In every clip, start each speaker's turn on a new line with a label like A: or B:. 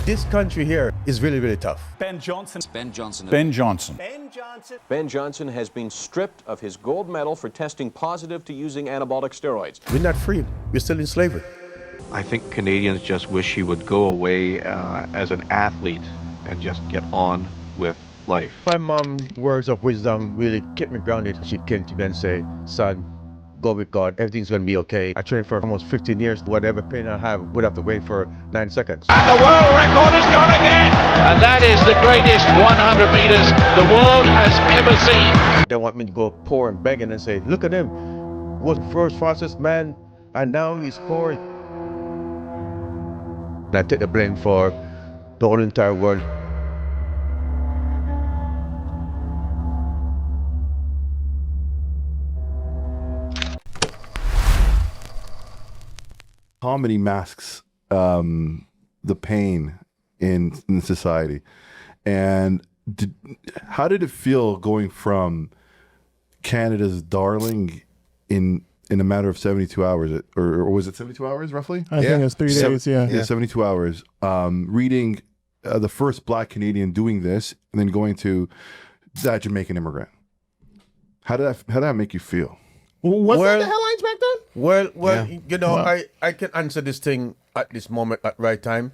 A: This country here is really, really tough.
B: Ben Johnson.
C: Ben Johnson has been stripped of his gold medal for testing positive to using anabolic steroids.
A: We're not free. We're still in slavery.
D: I think Canadians just wish he would go away as an athlete and just get on with life.
A: My mom's words of wisdom really kept me grounded. She came to me and say, son, go with God. Everything's going to be okay. I trained for almost 15 years. Whatever pain I have, would have to wait for 9 seconds.
E: And the world record is gone again. And that is the greatest 100 meters the world has ever seen.
A: They want me to go poor and begging and say, look at him. Was the first fastest man, and now he's poor. And I take the blame for the whole entire world.
F: Comedy masks the pain in society. And how did it feel going from Canada's darling in a matter of 72 hours, or was it 72 hours roughly?
G: I think it's 3 days, yeah.
F: 72 hours. Reading the first Black Canadian doing this, and then going to that Jamaican immigrant. How did that make you feel?
G: Was that the headlines back then?
A: Well, you know, I can answer this thing at this moment at right time,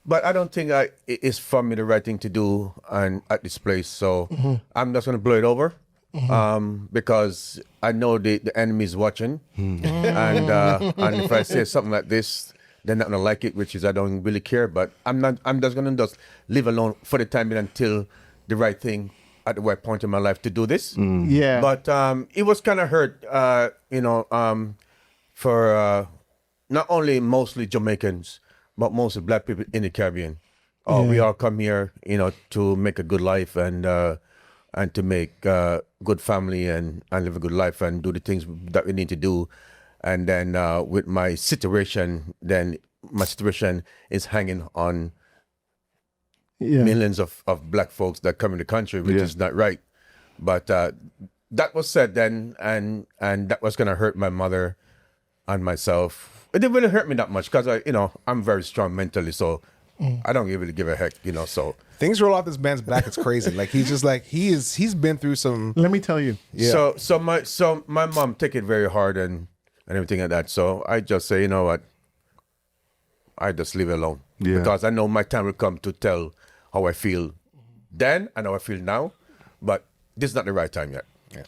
A: but I don't think it's for me the right thing to do and at this place. So I'm just going to blow it over. Because I know the enemy is watching, and if I say something like this, they're not gonna like it, which is I don't really care. But I'm just gonna live alone for the time being until the right thing at the right point in my life to do this.
G: Yeah.
A: But it was kind of hurt, for not only mostly Jamaicans, but mostly Black people in the Caribbean. We all come here, to make a good life and to make good family and live a good life and do the things that we need to do. And then with my situation is hanging on millions of Black folks that come in the country, which is not right. But that was said then, and that was going to hurt my mother and myself. It didn't really hurt me that much because I'm very strong mentally, so I don't really give a heck, so.
H: Things roll off this man's back. It's crazy. Like he's just like he's been through some.
G: Let me tell you.
H: Yeah.
A: So my mom take it very hard and everything like that. So I just say, you know what? I just leave it alone because I know my time will come to tell how I feel then and how I feel now. But this is not the right time yet. Yeah.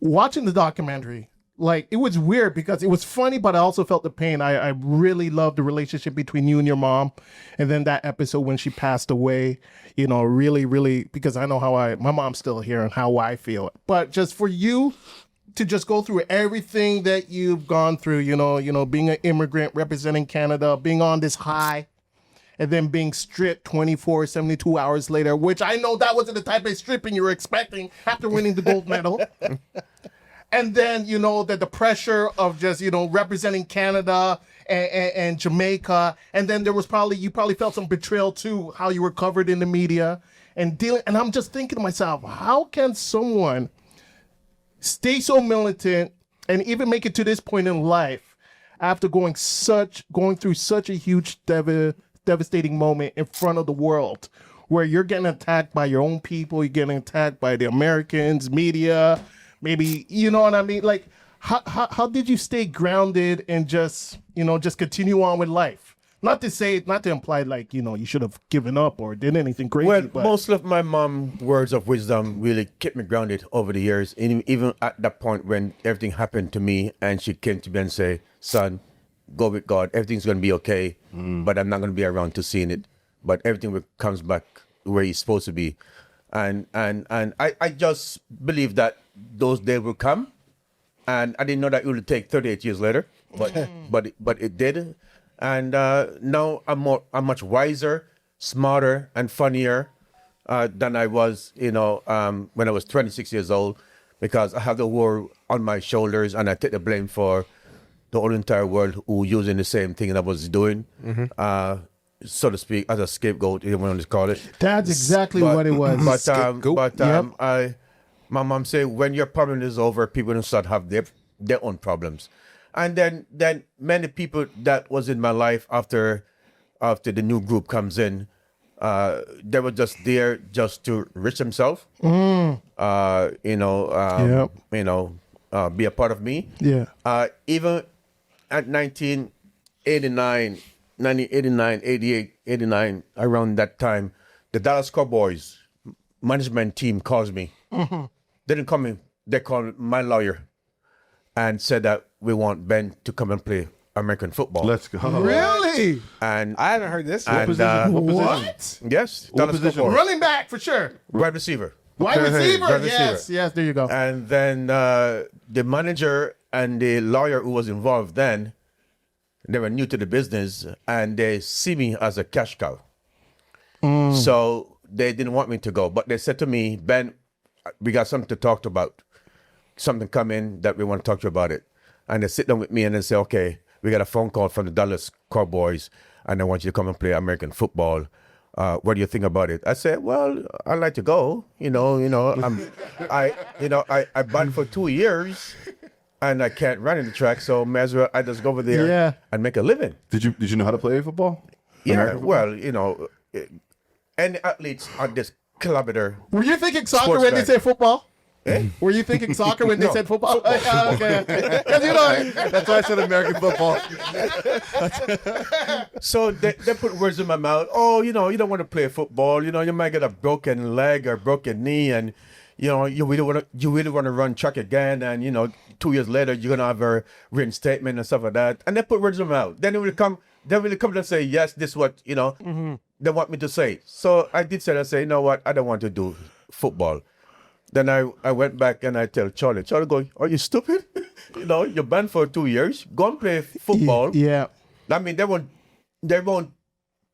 G: Watching the documentary, like, it was weird because it was funny, but I also felt the pain. I really loved the relationship between you and your mom. And then that episode when she passed away, really, really, because I know my mom's still here and how I feel. But just for you to just go through everything that you've gone through, being an immigrant, representing Canada, being on this high, and then being stripped 72 hours later, which I know that wasn't the type of stripping you were expecting after winning the gold medal. And then, that the pressure of just, representing Canada and Jamaica. And then you probably felt some betrayal too, how you were covered in the media and I'm just thinking to myself, how can someone stay so militant and even make it to this point in life after going through such a huge devastating moment in front of the world where you're getting attacked by your own people, you're getting attacked by the Americans, media, maybe, you know what I mean? Like, how did you stay grounded and just continue on with life? Not to imply like, you should have given up or did anything crazy.
A: Well,
G: but
A: most of my mom's words of wisdom really kept me grounded over the years. And even at that point when everything happened to me and she came to me and say, son, go with God. Everything's going to be okay, but I'm not going to be around to seeing it. But everything comes back where it's supposed to be. And I just believe that those days will come. And I didn't know that it would take 38 years later, but it did. And now I'm much wiser, smarter, and funnier than I was, when I was 26 years old, because I have the world on my shoulders and I take the blame for the whole entire world who using the same thing that I was doing, so to speak, as a scapegoat, you want to call it.
G: That's exactly what it was.
A: My mom said, when your problem is over, people don't start have their own problems. And then many people that was in my life after the new group comes in, they were just there just to reach themselves. Be a part of me.
G: Yeah.
A: Even at 1989, 88, 89, around that time, the Dallas Cowboys management team calls me. They didn't call me. They called my lawyer and said that we want Ben to come and play American football.
F: Let's go.
H: Really?
A: And
H: I haven't heard this.
A: and,
G: What?
A: yes, Dallas
F: position?
A: Cowboys.
G: Running back for sure.
A: Wide receiver.
G: Wide receiver.
A: Wide
G: Yes.
A: receiver.
G: Yes. There you go.
A: And then the manager and the lawyer who was involved then, they were new to the business and they see me as a cash cow. So they didn't want me to go. But they said to me, Ben, we got something to talk about. Something come in that we want to talk to you about it. And they sit down with me and they say, okay, we got a phone call from the Dallas Cowboys and I want you to come and play American football. What do you think about it? I said, well, I'd like to go. I banned for 2 years and I can't run in the track, so may as well I just go over there and make a living.
F: Did you know how to play football?
A: Yeah, well, any athletes on this kilometer.
G: Were you thinking soccer
A: Sports
G: when they
A: guy.
G: said football? Were you thinking soccer when they
A: No.
G: said football? Okay. 'Cause
F: That's why I said American football.
A: So they put words in my mouth. Oh, you don't want to play football. You might get a broken leg or broken knee, and you really want to run track again. And 2 years later, you're gonna have a reinstatement and stuff like that. And they put words in my mouth. Then they will come and say, yes, this is what they want me to say. So I did say, you know what? I don't want to do football. Then I went back and I tell Charlie going, are you stupid? You're banned for 2 years. Go and play football.
G: Yeah.
A: I mean, they won't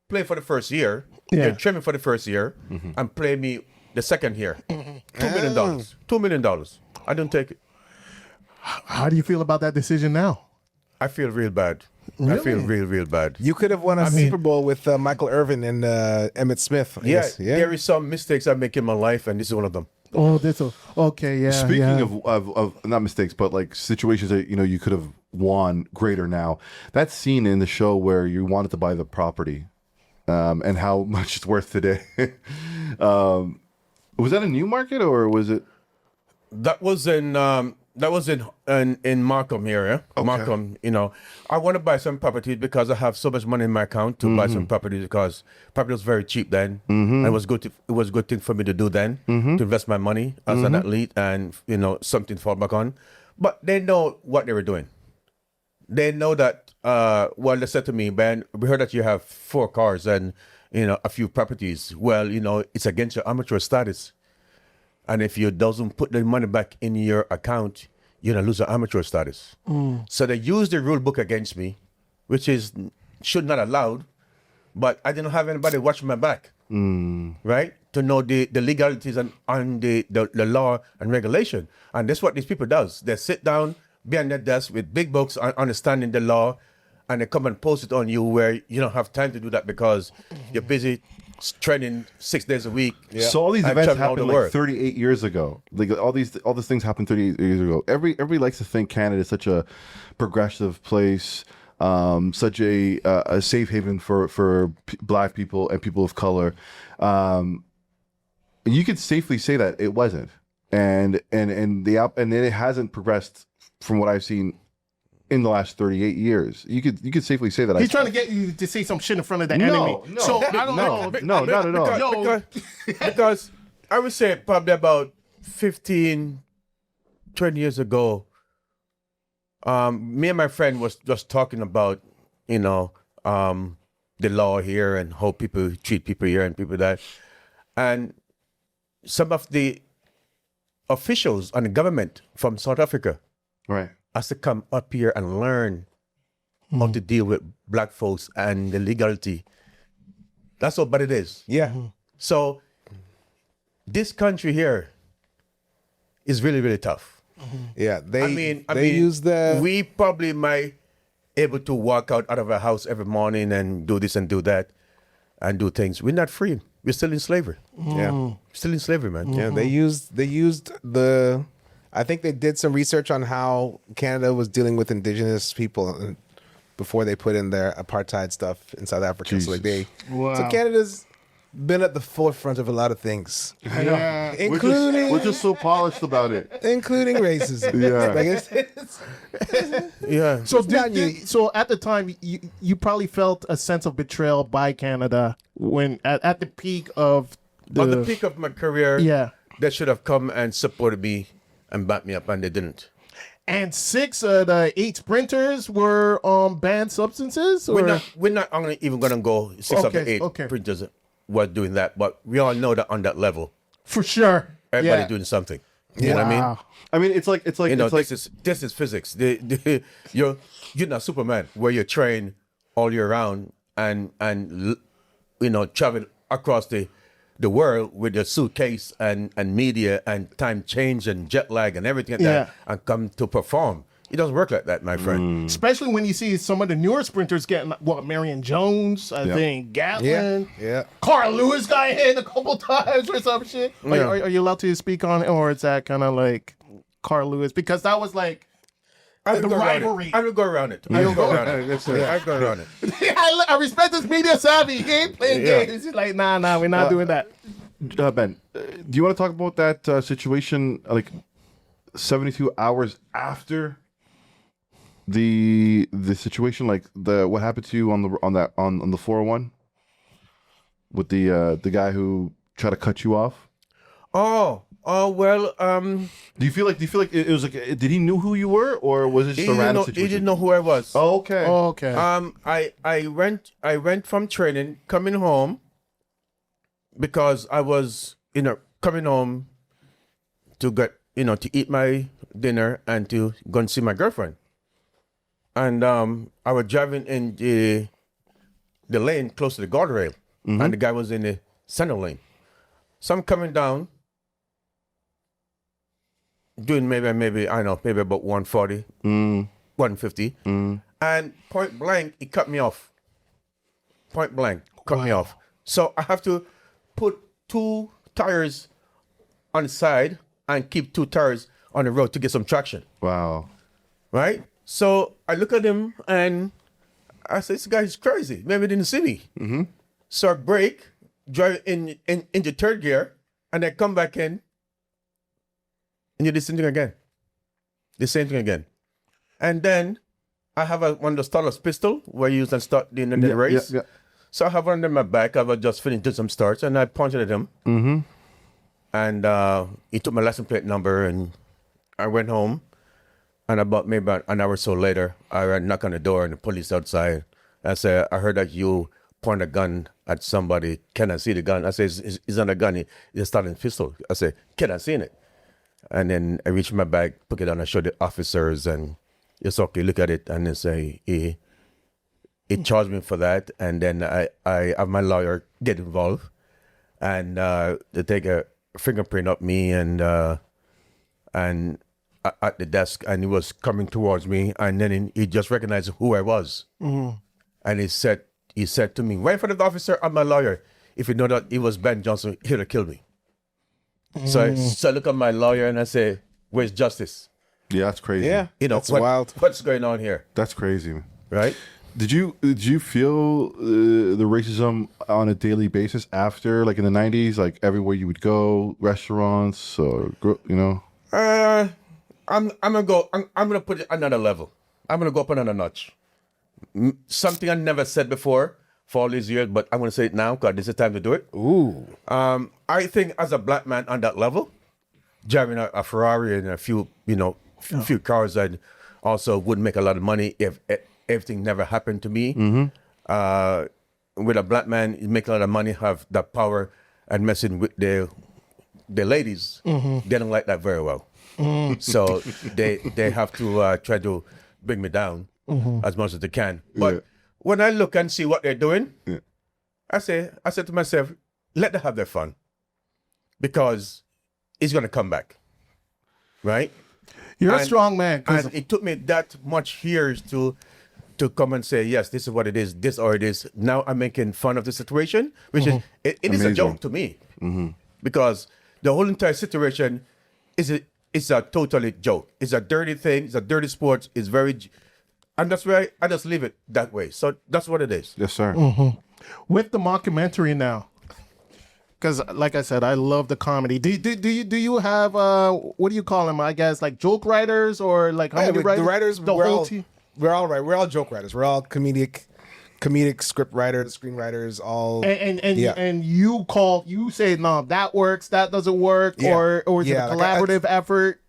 A: play for the first year.
G: Yeah.
A: They'll train me for the first year and play me the second year. $2 million. $2 million. I don't take it.
G: How do you feel about that decision now?
A: I feel real bad. I feel real bad.
H: You could have won a Super Bowl with Michael Irvin and Emmett Smith. I guess.
A: There is some mistakes I make in my life, and this is one of them.
G: Oh, okay. Yeah.
F: Speaking of not mistakes, but like situations that you could have won greater now. That scene in the show where you wanted to buy the property, and how much it's worth today. Was that a new market or was it?
A: That was in Markham area. Okay. Markham, I want to buy some properties because I have so much money in my account to buy some properties because property was very cheap then. And it was good. It was a good thing for me to do then to invest my money as an athlete and something to fall back on. But they know what they were doing. They know that. They said to me, Ben, we heard that you have 4 cars and a few properties. Well, it's against your amateur status. And if you doesn't put the money back in your account, you're gonna lose your amateur status. So they used the rule book against me, which should not allowed, but I didn't have anybody watching my back, right? To know the legalities and the law and regulation. And that's what these people does. They sit down behind their desk with big books understanding the law, and they come and post it on you where you don't have time to do that because you're busy training 6 days a week.
F: Yeah. So all these events happened like
A: world.
F: 38 years ago. Like all these things happened 38 years ago. Everybody likes to think Canada is such a progressive place, such a safe haven for Black people and people of color. You could safely say that it wasn't, and it hasn't progressed from what I've seen in the last 38 years. You could safely say that.
G: He's trying to get you to say some shit in front of the enemy.
F: No,
G: So I don't know.
F: No, not at all.
A: Because I would say probably about 15, 20 years ago, me and my friend was just talking about, the law here and how people treat people here and people that. And some of the officials and the government from South Africa
F: Right.
A: has to come up here and learn how to deal with Black folks and the legality. That's all, but it is.
H: Yeah.
A: So this country here is really, really tough.
H: Yeah. They
A: I mean,
H: use the.
A: we probably might able to walk out of our house every morning and do this and do that and do things. We're not free. We're still in slavery.
H: Yeah.
A: Still in slavery, man.
H: Yeah. They used the. I think they did some research on how Canada was dealing with Indigenous people before they put in their apartheid stuff in South Africa.
F: Jesus.
H: So like
G: Wow.
H: so Canada's been at the forefront of a lot of things,
G: Yeah.
H: including
F: We're just so polished about it.
H: including racism.
F: Yeah.
H: Like it's
A: Yeah.
G: So,
H: not new.
G: so at the time, you probably felt a sense of betrayal by Canada when at the peak of
A: On the peak of my career,
G: Yeah.
A: they should have come and supported me and backed me up, and they didn't.
G: And 6 of the 8 sprinters were banned substances? Or?
A: We're not even going to go 6 of the 8 printers were doing that, but we all know that on that level,
G: For sure.
A: everybody
G: Yeah.
A: doing something. You know what I mean?
G: Wow.
F: I mean, it's like
A: You know,
F: it's like
A: this is physics. You're not Superman, where you train all year round and you know, travel across the world with your suitcase and media and time change and jet lag and everything like that, and come to perform. It doesn't work like that, my friend.
G: Especially when you see some of the newer sprinters getting, Marion Jones, I think, Gatlin.
H: Yeah.
G: Carl Lewis got hit a couple times or some shit. Are you allowed to speak on it, or is that kind of like Carl Lewis? Because that was like
A: I
G: the
A: would go around
G: rivalry.
A: it. I would go around it. I would go around it. I would go around it.
G: I respect this media savvy. He ain't playing games. He's like, nah, we're not doing that.
F: Ben, do you want to talk about that situation like 72 hours after the situation, like what happened to you on the 401 with the guy who tried to cut you off?
A: Well,
F: Do you feel like it was like, did he know who you were, or was it just a random situation?
A: he didn't know who I was.
F: Oh, okay.
G: Oh, okay.
A: I went from training, coming home, because I was, coming home to get, to eat my dinner and to go and see my girlfriend. And I was driving in the lane close to the guardrail, and the guy was in the center lane. So I'm coming down, doing maybe about 140, 150, and point blank, he cut me off. Point blank, cut me off. So I have to put 2 tires on the side and keep 2 tires on the road to get some traction.
F: Wow.
A: Right? So I look at him and I say, this guy's crazy. Maybe he didn't see me. So I brake, drive in the 3rd gear, and I come back in, and you do the same thing again. The same thing again. And then I have one of the starter's pistol where you use and start the race.
F: Yeah.
A: So I have one in my back. I was just finished doing some starts, and I pointed at him. And he took my license plate number, and I went home. And about an hour or so later, I knock on the door, and the police outside. I said, I heard that you point a gun at somebody. Can I see the gun? I said, it's not a gun. It's starting a pistol. I said, can I see it? And then I reached my bag, put it on, I showed the officers, and it's okay, look at it. And they say, he charged me for that. And then I have my lawyer get involved. And they take a fingerprint of me and at the desk, and he was coming towards me. And then he just recognized who I was. And he said to me, right in front of the officer, I'm my lawyer. If you know that it was Ben Johnson, he'll have killed me. So I look at my lawyer and I say, where's justice?
F: Yeah, that's crazy.
H: Yeah. That's wild.
A: What's going on here?
F: That's crazy.
A: Right?
F: Did you feel the racism on a daily basis after, like in the 90s, like everywhere you would go, restaurants, or
A: I'm gonna put it another level. I'm gonna go up another notch. Something I never said before for all these years, but I'm gonna say it now because this is the time to do it.
H: Ooh.
A: I think as a black man on that level, driving a Ferrari and a few cars, and also wouldn't make a lot of money if everything never happened to me. With a black man, you make a lot of money, have that power, and messing with the ladies, they don't like that very well. So they have to try to bring me down as much as they can. But when I look and see what they're doing, I said to myself, let them have their fun, because it's gonna come back, right?
G: You're a strong man.
A: And it took me that much years to come and say, yes, this is what it is, this or it is. Now I'm making fun of the situation, which is it is a joke to me, because the whole entire situation is a totally joke. It's a dirty thing. It's a dirty sport. It's and that's why I just leave it that way. So that's what it is.
F: Yes, sir.
G: With the mockumentary now, because like I said, I love the comedy. Do you have what do you call them? I guess like joke writers or like how many writers?
H: The writers,
G: the
H: we're
G: whole
H: all,
G: team.
H: we're all right. We're all joke writers. We're all comedic script writers, screenwriters, all.
G: And you say no, that works, that doesn't work, or is it a collaborative effort?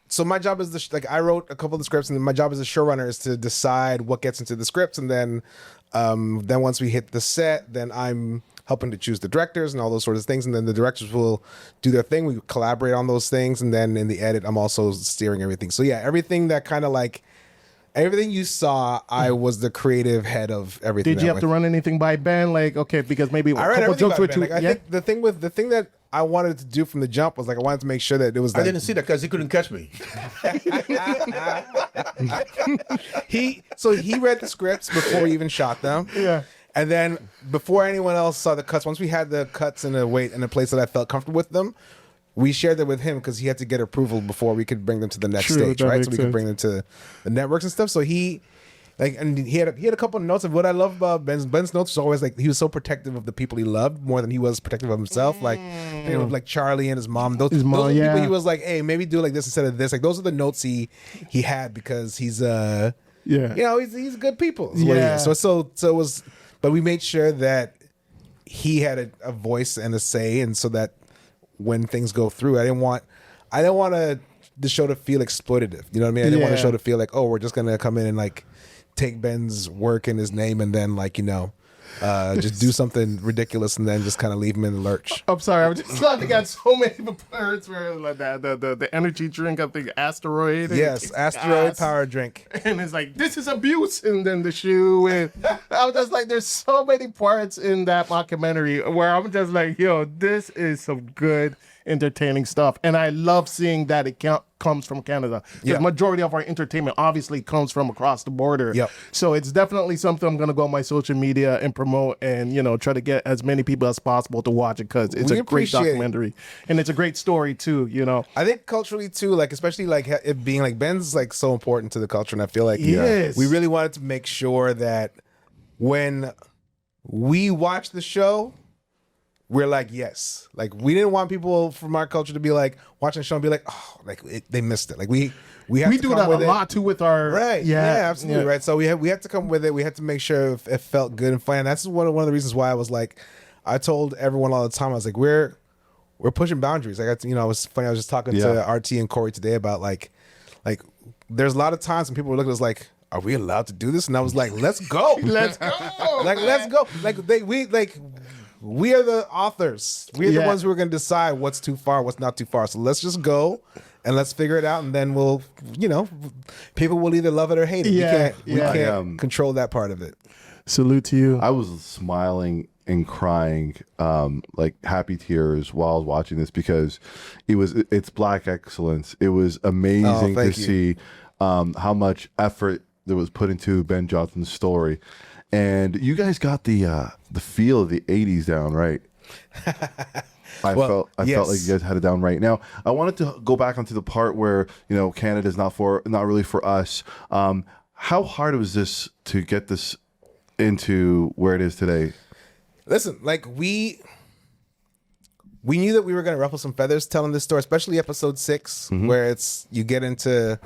H: So my job is I wrote a couple of the scripts, and my job as a showrunner is to decide what gets into the scripts, and then once we hit the set, then I'm helping to choose the directors and all those sorts of things, and then the directors will do their thing. We collaborate on those things, and then in the edit, I'm also steering everything. So yeah, everything that kind of like. Everything you saw, I was the creative head of everything.
G: Did you have to run anything by Ben? Like, okay, because maybe
H: I ran everything by Ben. I think the thing that I wanted to do from the jump was like I wanted to make sure that it was.
A: I didn't see that because he couldn't catch me.
H: He read the scripts before we even shot them.
G: Yeah.
H: And then before anyone else saw the cuts, once we had the cuts in a place that I felt comfortable with them, we shared that with him because he had to get approval before we could bring them to the next stage, right? So we could bring them to the networks and stuff. So he had a couple of notes of what I love about Ben's notes. Was always like he was so protective of the people he loved more than he was protective of himself. Like like Charlie and his mom. Those people he was like, hey, maybe do like this instead of this. Like those are the notes he had because he's he's good people. Yeah. So it was, but we made sure that he had a voice and a say, and so that. When things go through, I didn't want the show to feel exploitative. You know what I mean? I didn't want the show to feel like, oh, we're just gonna come in and like take Ben's work and his name and then like just do something ridiculous and then just kind of leave him in the lurch.
G: I'm sorry, I'm just laughing at so many parts where like that the energy drink, I think Asteroid.
H: Yes, Asteroid power drink.
G: And it's like, this is abuse, and then the shoe, and I was just like, there's so many parts in that documentary where I'm just like, yo, this is some good entertaining stuff, and I love seeing that it comes from Canada. The majority of our entertainment obviously comes from across the border.
H: Yep.
G: So it's definitely something I'm going to go on my social media and promote, and try to get as many people as possible to watch it because it's a great documentary and it's a great story too. I
H: think culturally too, like especially like it being like Ben's like so important to the culture, and I feel like
G: Yes.
H: we really wanted to make sure that when we watch the show. We're like, yes. Like, we didn't want people from our culture to be like, watching the show and be like, oh, like, they missed it. Like, we have to
G: do that a lot, too, with our...
H: Right. Yeah, absolutely. Right. So we had to come with it. We had to make sure it felt good and fun. And that's one of the reasons why I was like, I told everyone all the time, I was like, we're pushing boundaries. Like, it was funny. I was just talking to RT and Corey today about, like, there's a lot of times when people were looking at us like, are we allowed to do this? And I was like, let's go.
G: Let's go.
H: Let's go. We are the authors. We're the ones who are going to decide what's too far, what's not too far. So let's just go and let's figure it out. And then we'll, people will either love it or hate it. We can't control that part of it.
G: Salute to you.
F: I was smiling and crying, like happy tears while I was watching this because it's Black excellence. It was amazing to see how much effort that was put into Ben Johnson's story. And you guys got the feel of the 80s down, right? I felt like you guys had it down right. Now, I wanted to go back onto the part where, Canada's not really for us. How hard was this to get this into where it is today?
H: Listen, like we knew that we were going to ruffle some feathers telling this story, especially episode 6, where you get into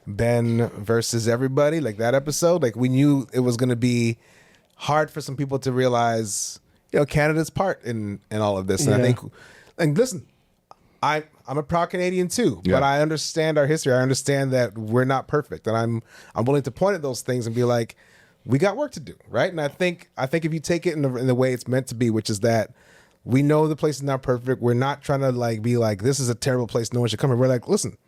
H: Ben versus everybody, like that episode. Like we knew it was going to be hard for some people to realize, Canada's part in all of this. And I think, and listen, I'm a proud Canadian too, but I understand our history. I understand that we're not perfect, and I'm willing to point at those things and be like, we got work to do, right? And I think if you take it in the way it's meant to be, which is that we know the place is not perfect. We're not trying to like be like, this is a terrible place, no one should come here. We're like, listen,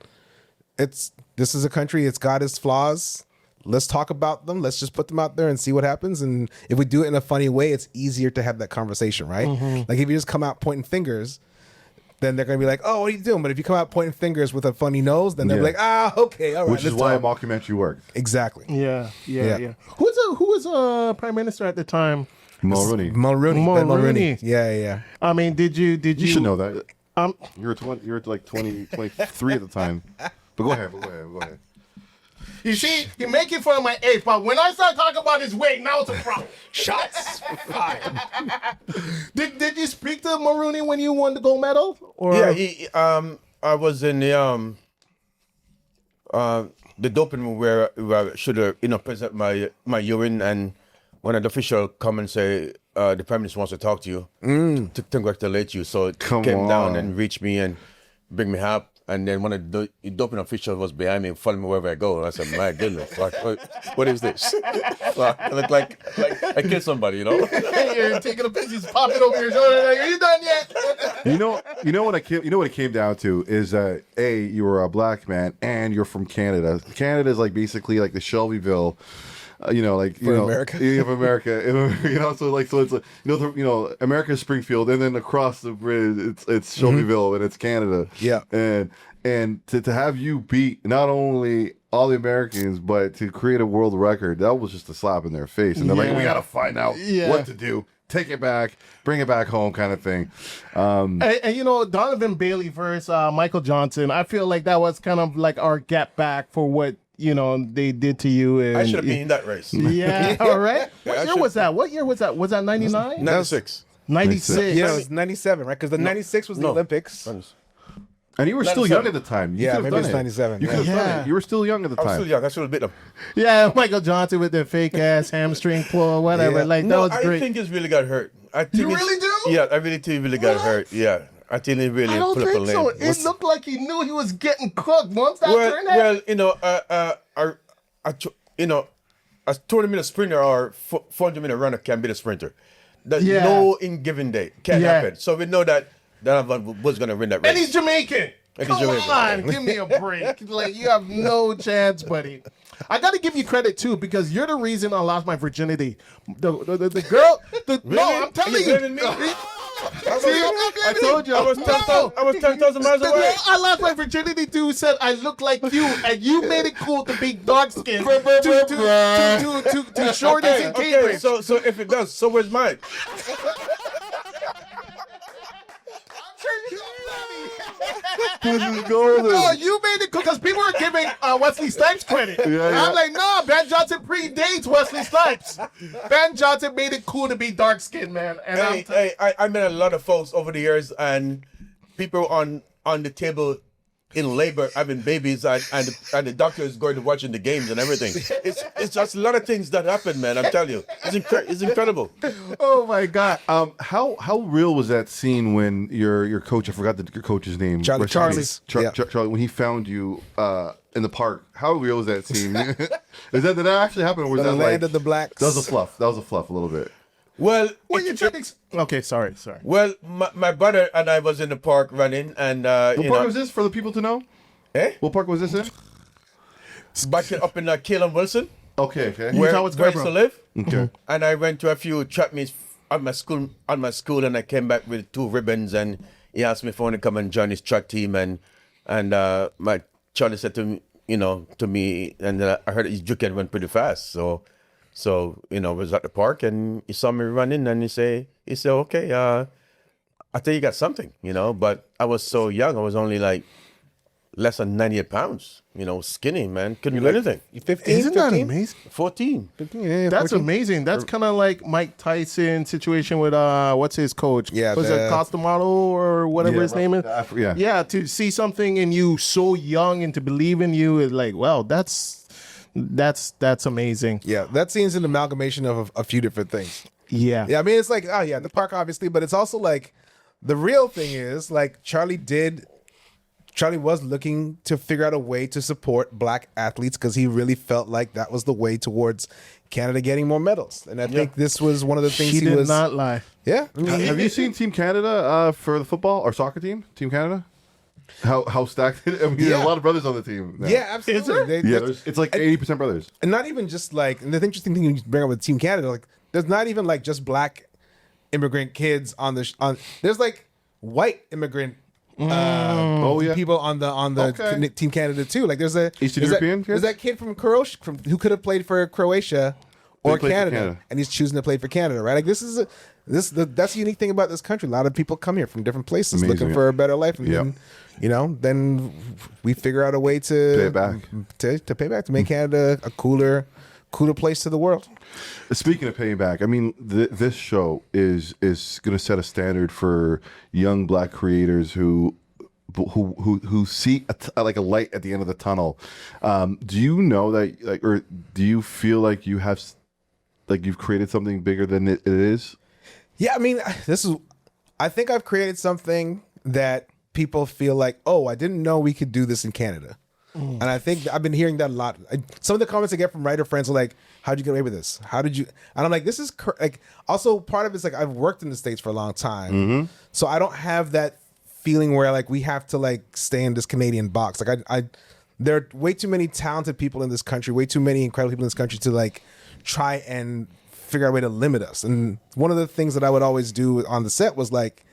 H: this is a country, it's got its flaws. Let's talk about them. Let's just put them out there and see what happens. And if we do it in a funny way, it's easier to have that conversation, right? Like if you just come out pointing fingers, then they're going to be like, oh, what are you doing? But if you come out pointing fingers with a funny nose, then they're like, okay, all right.
F: Which is why a mockumentary works.
H: Exactly.
G: Yeah. Who was Prime Minister at the time?
H: Mulroney. Yeah.
G: I mean, did you?
F: You should know that. You were like 23 at the time. But go ahead.
G: You see, you're making fun of my age, but when I start talking about his weight, now it's a problem.
H: Shots fired.
G: Did you speak to Maroney when you won the gold medal? Or
A: Yeah, I was in the doping room where I should have, present my urine, and one of the official come and say, the prime minister wants to talk to you, to congratulate you. So it
F: Come
A: came down
F: on.
A: and reached me and bring me up. And then one of the doping officials was behind me, following me wherever I go. And I said, my goodness, what is this? I look like I killed somebody,
G: you're taking a piece, popping over your shoulder. Like, are you done yet?
F: You know what it came down to is that you were a black man and you're from Canada. Canada is like basically like the Shelbyville.
H: America.
F: Yeah, for America. So it's like, America's Springfield, and then across the bridge, it's Shelbyville, and it's Canada.
H: Yeah.
F: And to have you beat not only all the Americans, but to create a world record, that was just a slap in their face. And they're like, we got to find out what to do. Take it back, bring it back home, kind of thing.
G: And Donovan Bailey versus Michael Johnson, I feel like that was kind of like our get back for what they did to you. And
A: I should have been in that race.
G: Yeah, all right. What
A: I
G: year
A: should-
G: was that? What year was that? Was that 99?
A: 96.
G: 96.
H: Yeah, it was 97, right? Because the 96 was the Olympics.
F: And you were still
A: 97.
F: young at the time. You
H: Yeah,
F: could have
H: maybe
F: done
H: it's
F: it.
H: 97,
F: You could have
G: yeah.
F: done
G: Yeah.
F: it. You were still young at the
A: I was
F: time.
A: still young. I should have beat them.
G: Yeah, Michael Johnson with the fake ass hamstring pull, whatever.
H: Yeah.
G: Like, that
A: No,
G: was
A: I
G: great.
A: think it's really got hurt. I think
G: You
A: it's-
G: really do?
A: Yeah, I really think he really got hurt. Yeah, I think he really
G: I don't
A: put up a
G: think so.
A: lane.
G: It looked like he knew he was getting cooked once that turned out.
A: A 20-minute sprinter or 400-minute runner can be a sprinter. There's
G: Yeah.
A: no in given day. Can't
G: Yeah.
A: happen. So we know that Donovan was going to win that race.
G: And he's Jamaican.
A: And he's
G: Come
A: Jamaican.
G: on, give me a break. Like, you have no chance, buddy. I got to give you credit too, because you're the reason I lost my virginity. The girl. No, I'm telling
A: Are
G: you.
A: blaming me?
G: I
F: told you.
A: I was 10,000 miles
G: The
A: away.
G: girl I lost my virginity to said I look like you, and you made it cool to be dark skinned to shorties in
A: Okay,
G: Cambridge.
A: so if it does, so where's mine?
F: This is golden.
G: No, you made it cool because people are giving Wesley Snipes credit.
F: Yeah.
G: I'm like, no, Ben Johnson predates Wesley Snipes. Ben Johnson made it cool to be dark skinned, man. And
A: I met a lot of folks over the years, and people on the table in labor having babies, and the doctor is going to watching the games and everything. It's just a lot of things that happen, man. I'm telling you, it's incredible.
G: oh my God.
F: How real was that scene when your coach, I forgot your coach's name.
H: Charlie. Yeah.
F: Charlie, when he found you in the park, how real was that scene? Did that actually happen, or was
H: The
F: that
H: land
F: like,
H: of the blacks.
F: That was a fluff. That was a fluff a little bit.
A: Well,
G: What you trying to Okay, sorry.
A: well, my brother and I was in the park running, and
F: What park was this for the people to know?
A: Eh?
F: What park was this in?
A: Back up in Caleb Wilson,
F: Okay.
A: where
G: Utah,
A: I
G: Scarborough.
A: used to live.
F: Okay.
A: And I went to a few track meets at my school, and I came back with 2 ribbons, and he asked me if I want to come and join his track team, and my Charlie said to me, and I heard his juke went pretty fast, so was at the park, and he saw me running, and he said, okay, I think you got something, but I was so young, I was only like less than 98 pounds, skinny, man, couldn't do anything.
H: You 15?
G: Isn't that
H: 15?
G: amazing?
A: 14.
H: 15? Yeah,
G: That's
H: 14.
G: amazing. That's kind of like Mike Tyson situation with what's his coach?
H: Yeah,
G: was it Costamaro or whatever his name is?
F: Yeah.
G: Yeah, to see something in you so young and to believe in you is like, wow, that's amazing.
H: Yeah, that scene's an amalgamation of a few different things.
G: Yeah.
H: Yeah, I mean, it's like, oh yeah, the park obviously, but it's also like the real thing is like Charlie was looking to figure out a way to support black athletes because he really felt like that was the way towards Canada getting more medals. And I think this was one of the things
G: She
H: he
G: did
H: was
G: not lie.
H: Yeah. I mean,
F: Have you seen Team Canada for the football or soccer team? Team Canada? How stacked it is? I mean, there are a lot of brothers on the team. now.
H: yeah, absolutely.
G: there?
F: It's like 80% brothers.
H: And not even just like, and the interesting thing you bring up with Team Canada, like there's not even like just black immigrant kids there's like white immigrant people on the
F: Okay.
H: Team Canada too. Like there's
F: Eastern European
H: there's
F: kids?
H: that kid from Croatia who could have played for Croatia or
F: He played for
H: Canada,
F: Canada.
H: and he's choosing to play for Canada, right? Like that's the unique thing about this country. A lot of people come here from different places
F: Amazing,
H: looking
F: yeah.
H: for a better life, and
F: Yeah.
H: then we figure out a way to
F: Pay it back.
H: to pay back, to make Canada a cooler place to the world.
F: Speaking of paying back, I mean, this show is going to set a standard for young Black creators who see like a light at the end of the tunnel. Do you know that, like, or do you feel like you have, like, you've created something bigger than it is?
H: Yeah, I mean, I think I've created something that people feel like, oh, I didn't know we could do this in Canada. And I think I've been hearing that a lot. Some of the comments I get from writer friends are like, how'd you get away with this? How did you? And I'm like, this is like, also part of it's like, I've worked in the States for a long time. So I don't have that feeling where like we have to like stay in this Canadian box. Like there are way too many talented people in this country, way too many incredible people in this country to like try and figure out a way to limit us. And one of the things that I would always do on the set was like,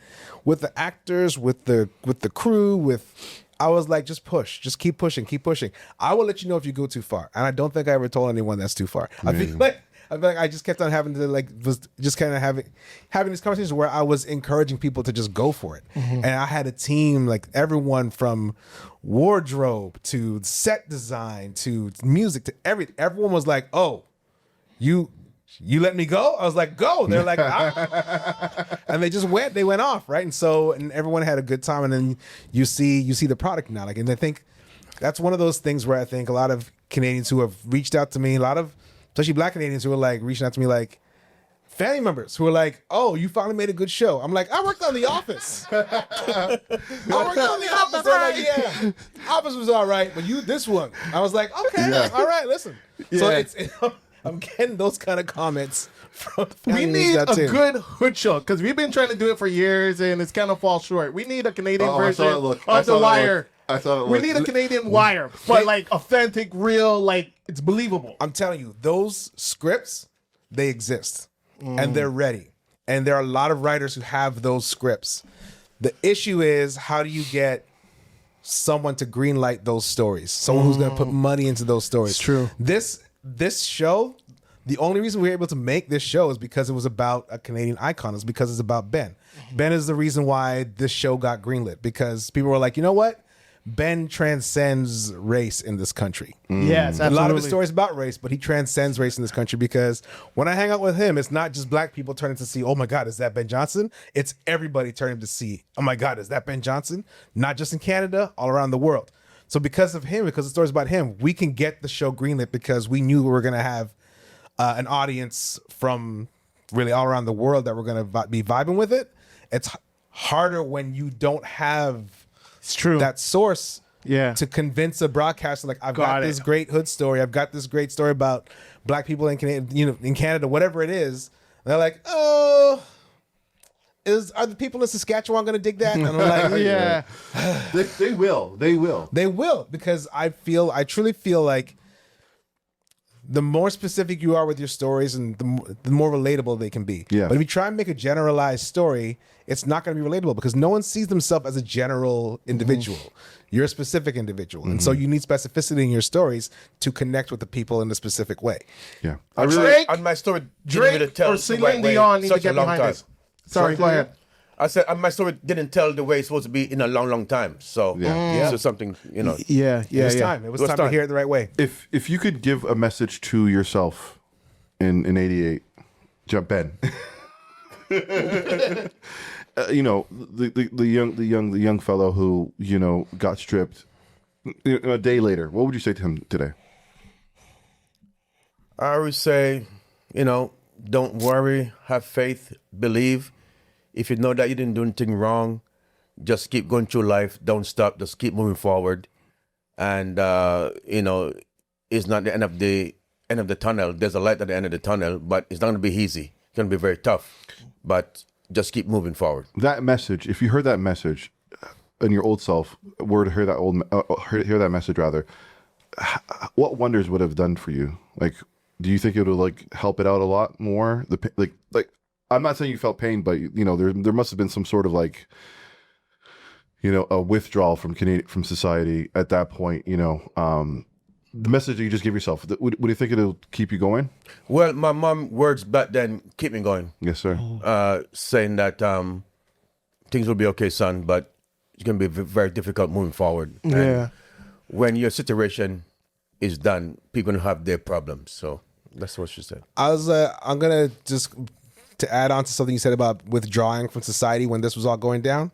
H: with the actors, with the crew, I was like, just push, just keep pushing. I will let you know if you go too far. And I don't think I ever told anyone that's too far. I feel like I just kept on having to like, was just kind of having these conversations where I was encouraging people to just go for it. And I had a team, like everyone from wardrobe to set design to music to everything. Everyone was like, oh, you let me go? I was like, go. They're like, ah. And they went off, right? And everyone had a good time. And then you see the product now. Like, and I think that's one of those things where I think a lot of Canadians who have reached out to me, a lot of especially Black Canadians who are like reaching out to me, like family members who are like, oh, you finally made a good show. I'm like, I worked on The Office. They're like, yeah, Office was all right, but this one. I was like, okay, all right, listen. So I'm getting those kind of comments from
G: We need a
H: too.
G: good hood show because we've been trying to do it for years and it's kind of fall short. We need a Canadian version of The Wire.
F: I thought it
G: We
F: looked.
G: need a Canadian Wire, but like authentic, real, like it's believable.
H: I'm telling you, those scripts, they exist and they're ready. And there are a lot of writers who have those scripts. The issue is, how do you get someone to greenlight those stories? Someone who's going to put money into those stories.
G: It's true.
H: This show, the only reason we were able to make this show is because it was about a Canadian icon. It's because it's about Ben. Ben is the reason why this show got greenlit, because people were like, you know what? Ben transcends race in this country.
G: Yes, absolutely.
H: A lot of his stories about race, but he transcends race in this country, because when I hang out with him, it's not just Black people turning to see, oh my God, is that Ben Johnson? It's everybody turning to see, oh my God, is that Ben Johnson? Not just in Canada, all around the world. So because of him, because the story's about him, we can get the show greenlit because we knew we were going to have an audience from really all around the world that were going to be vibing with it. It's harder when you don't have that source to convince a broadcaster, like, I've got this great hood story. I've got this great story about Black people in Canada, whatever it is. And they're like, oh, are the people in Saskatchewan going to dig that? And I'm like,
G: yeah.
F: They will,
H: because I truly feel like the more specific you are with your stories, and the more relatable they can be.
F: Yeah.
H: But if you try and make a generalized story, it's not going to be relatable, because no one sees themselves as a general individual. You're a specific individual. And so you need specificity in your stories to connect with the people in a specific way.
F: Yeah.
A: And my story didn't really tell
G: or Celine Dion need to get behind this. Sorry, go ahead.
A: I said my story didn't tell the way it's supposed to be in a long time. So this is something,
H: It was time. It was time to hear it the right way.
F: If you could give a message to yourself in '88, Ben, the young fellow who got stripped a day later, what would you say to him today?
A: I would say, don't worry, have faith, believe. If you know that you didn't do anything wrong, just keep going through life. Don't stop. Just keep moving forward. And, it's not the end of the tunnel. There's a light at the end of the tunnel, but it's not going to be easy. It's going to be very tough. But just keep moving forward.
F: That message, if you heard that message and your old self were to hear that hear that message rather, what wonders would it have done for you? Like, do you think it would help it out a lot more? I'm not saying you felt pain, but there must have been some sort of a withdrawal from society at that point. the message that you just give yourself, would you think it'll keep you going?
A: Well, my mom words back then keep me going.
F: Yes, sir.
A: Saying that things will be okay, son, but it's going to be very difficult moving forward.
G: Yeah.
A: And when your situation is done, people will have their problems. So that's what she said.
H: I'm gonna just to add on to something you said about withdrawing from society when this was all going down.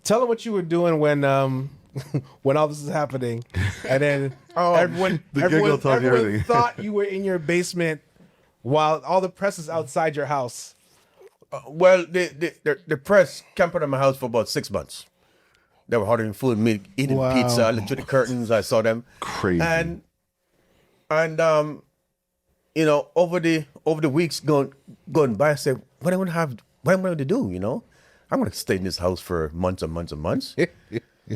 H: Tell them what you were doing when when all this is happening, and then everyone thought you were in your basement while all the press is outside your house.
A: Well, the press camped out of my house for about 6 months. They were ordering food, me eating pizza. I looked through the curtains. I saw them.
F: Crazy.
A: And you know, over the weeks going by, I said, what am I going to do? You know, I'm going to stay in this house for months and months and months.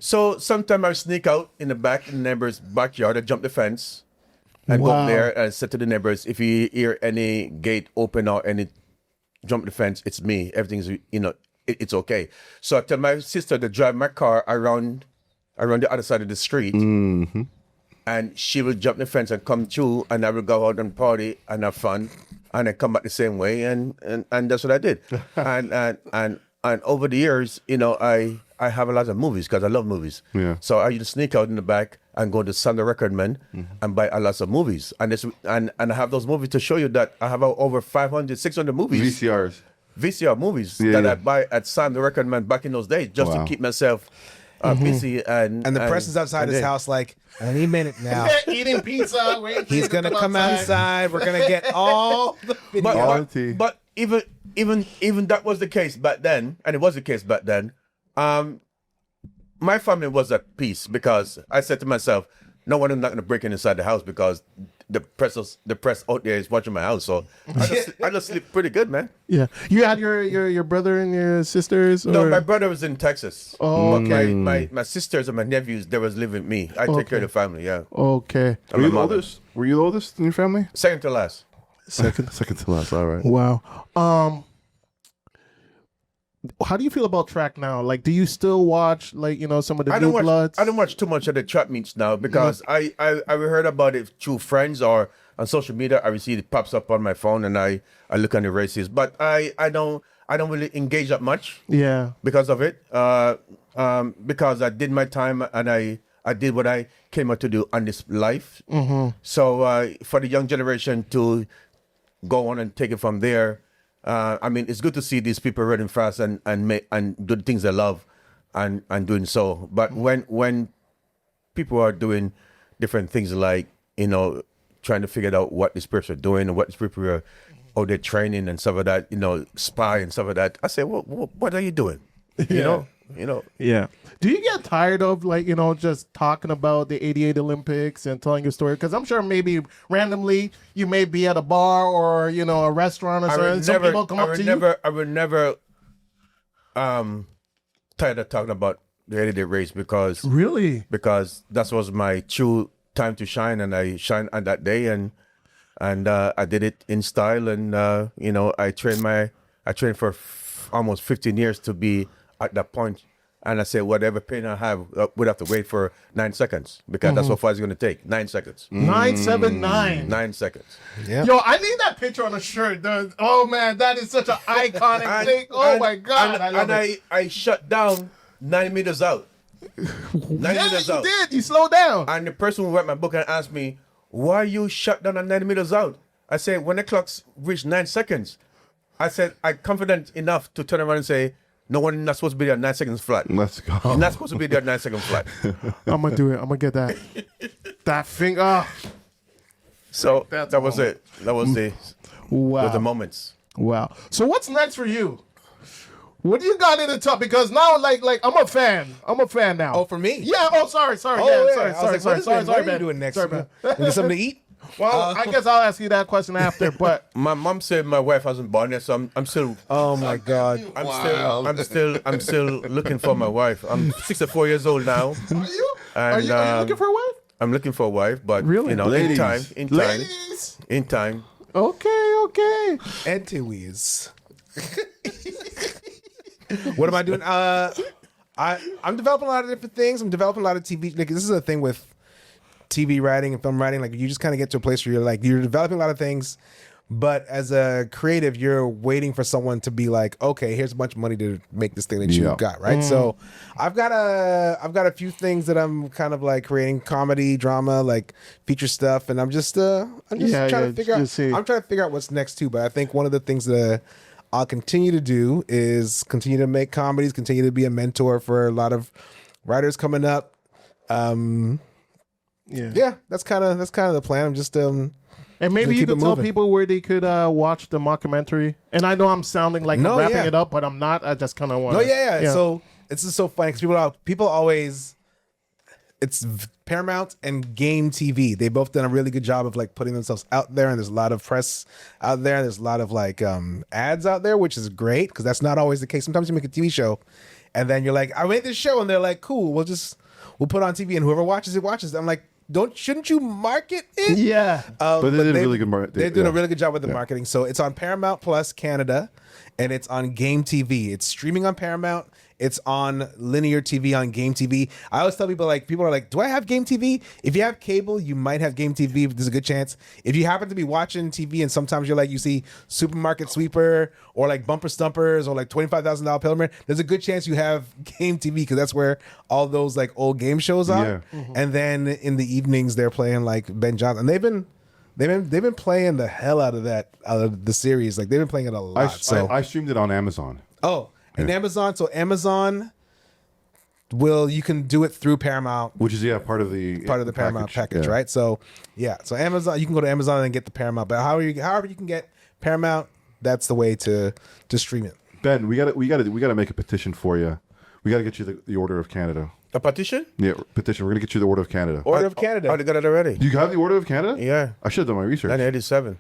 A: So sometimes I sneak out in the back in the neighbor's backyard. I jump the fence and go up there and say to the neighbors, if you hear any gate open or any jump the fence, it's me. Everything's, you know, it's okay. So I tell my sister to drive my car around the other side of the street.
F: Mm-hmm.
A: And she will jump the fence and come through, and I will go out and party and have fun, and then come back the same way, and that's what I did. and over the years, you know, I have a lot of movies because I love movies.
F: Yeah.
A: So I used to sneak out in the back and go to Sunday Record Man and buy a lot of movies, and I have those movies to show you that I have over 500, 600 movies. VCR movies that I buy at Sunday Record Man back in those days just to keep myself busy and
H: the press is outside his house like any minute now.
G: Eating pizza.
H: He's gonna come outside. We're gonna get all the video.
A: But even that was the case back then, and it was the case back then. My family was at peace because I said to myself, no one is not going to break inside the house because the press out there is watching my house. So I just sleep pretty good, man.
G: Yeah. You had your brother and your sisters? Or?
A: No, my brother was in Texas.
G: Oh,
A: okay. My sisters and my nephews, they was living with me. I take care of the family, yeah.
G: Okay.
F: Were you the oldest? Were you the oldest in your family?
A: Second to last.
F: Second to last. All right.
G: Wow. How do you feel about track now? Like, do you still watch, like, you know, some of the new bloods?
A: I don't watch too much of the track meets now because I heard about it through friends or on social media. I see it pops up on my phone and I look on the races, but I don't really engage that much.
G: Yeah.
A: Because of it, because I did my time and I did what I came out to do on this life.
G: Mm-hmm.
A: So for the young generation to go on and take it from there. I mean, it's good to see these people running fast and do the things they love and doing so. But when people are doing different things like, you know, trying to figure out what these people are doing and what these people are, or they're training and stuff like that, you know, spy and stuff like that, I say, well, what are you doing? You know?
G: Yeah. Do you get tired of, like, you know, just talking about the 88 Olympics and telling your story? Because I'm sure maybe randomly you may be at a bar or, you know, a restaurant or something. Some people come up to you.
A: I would never tired of talking about the 88 race because...
G: Really?
A: Because that was my true time to shine, and I shined on that day, and I did it in style, and, you know, I trained for almost 15 years to be at that point, and I said whatever pain I have would have to wait for 9 seconds because that's how far it's going to take. 9 seconds.
G: 979.
A: 9 seconds.
H: Yeah.
G: Yo, I need that picture on a shirt. Oh man, that is such an iconic thing. Oh my god, I love it.
A: I shut down 9 meters out. 9 meters
G: you
A: out.
G: did. You slowed down.
A: And the person who read my book and asked me, "Why you shut down at 9 meters out?" I said, "When the clocks reach 9 seconds," I said, "I'm confident enough to turn around and say." No one not supposed to be there 9 seconds flat.
F: Let's go.
A: You're not supposed to be there 9 seconds flat.
G: I'm gonna do it. I'm gonna get that finger.
A: So that was it. That was the moments.
G: Wow. So what's next for you? What do you got in the top? Because now, like I'm a fan. I'm a fan now.
H: Oh, for me?
G: Yeah. Oh, sorry.
H: Oh,
G: Yeah,
H: yeah.
G: sorry.
H: What are you
G: man.
H: doing next?
G: Sorry, man.
H: You get something to eat?
G: Well, I guess I'll ask you that question after. But
A: My mom said my wife hasn't born yet, so I'm still.
H: Oh my God.
A: I'm still looking for my wife. I'm 64 years old now.
G: are you?
A: And,
G: Are you looking for a wife?
A: I'm looking for a wife, but
G: Really?
A: you know,
F: Ladies.
A: in time.
G: Okay.
H: Anyways. What am I doing? I'm developing a lot of different things. I'm developing a lot of TV. Like, this is a thing with TV writing and film writing, like you just kind of get to a place where you're like you're developing a lot of things, but as a creative, you're waiting for someone to be like, okay, here's a bunch of money to make this thing that you got, right? So I've got a few things that I'm kind of like creating, comedy, drama, like feature stuff, and I'm just trying to figure out. I'm trying to figure out what's next too. But I think one of the things that I'll continue to do is continue to make comedies, continue to be a mentor for a lot of writers coming up. Yeah, that's kind of the plan. I'm just
G: and maybe you could tell people where they could watch the mockumentary. And I know I'm sounding like I'm wrapping it up, but I'm not. I just kind of want.
H: No, yeah. So it's just so funny because people always, it's Paramount and Game TV. They both done a really good job of like putting themselves out there, and there's a lot of press out there. There's a lot of like ads out there, which is great because that's not always the case. Sometimes you make a TV show, and then you're like, I made this show, and they're like, cool, we'll put it on TV, and whoever watches it watches. I'm like, shouldn't you market it?
G: Yeah.
F: But they did a really good market.
H: They're doing a really good job with the marketing. So it's on Paramount Plus Canada, and it's on Game TV. It's streaming on Paramount. It's on linear TV on Game TV. I always tell people, like, people are like, do I have Game TV? If you have cable, you might have Game TV. There's a good chance. If you happen to be watching TV and sometimes you're like, you see Supermarket Sweeper or like Bumper Stumpers or like $25,000 Pilgrim, there's a good chance you have Game TV because that's where all those like old game shows are. Yeah. And then in the evenings, they're playing like Ben Johnson. And they've been playing the hell out of the series. Like they've been playing it a lot.
F: I streamed it on Amazon.
H: Oh. And Amazon, you can do it through Paramount,
F: which is part of the
H: Paramount package, right? So so Amazon, you can go to Amazon and get the Paramount, but however you can get Paramount, that's the way to stream it.
F: Ben, we got to make a petition for you. We got to get you the Order of Canada.
A: A petition?
F: Yeah, petition. We're gonna get you the Order of Canada.
H: Order of Canada.
A: Oh, they got it already.
F: Do you have the Order of Canada?
A: Yeah.
F: I should have done my research.
A: 1987.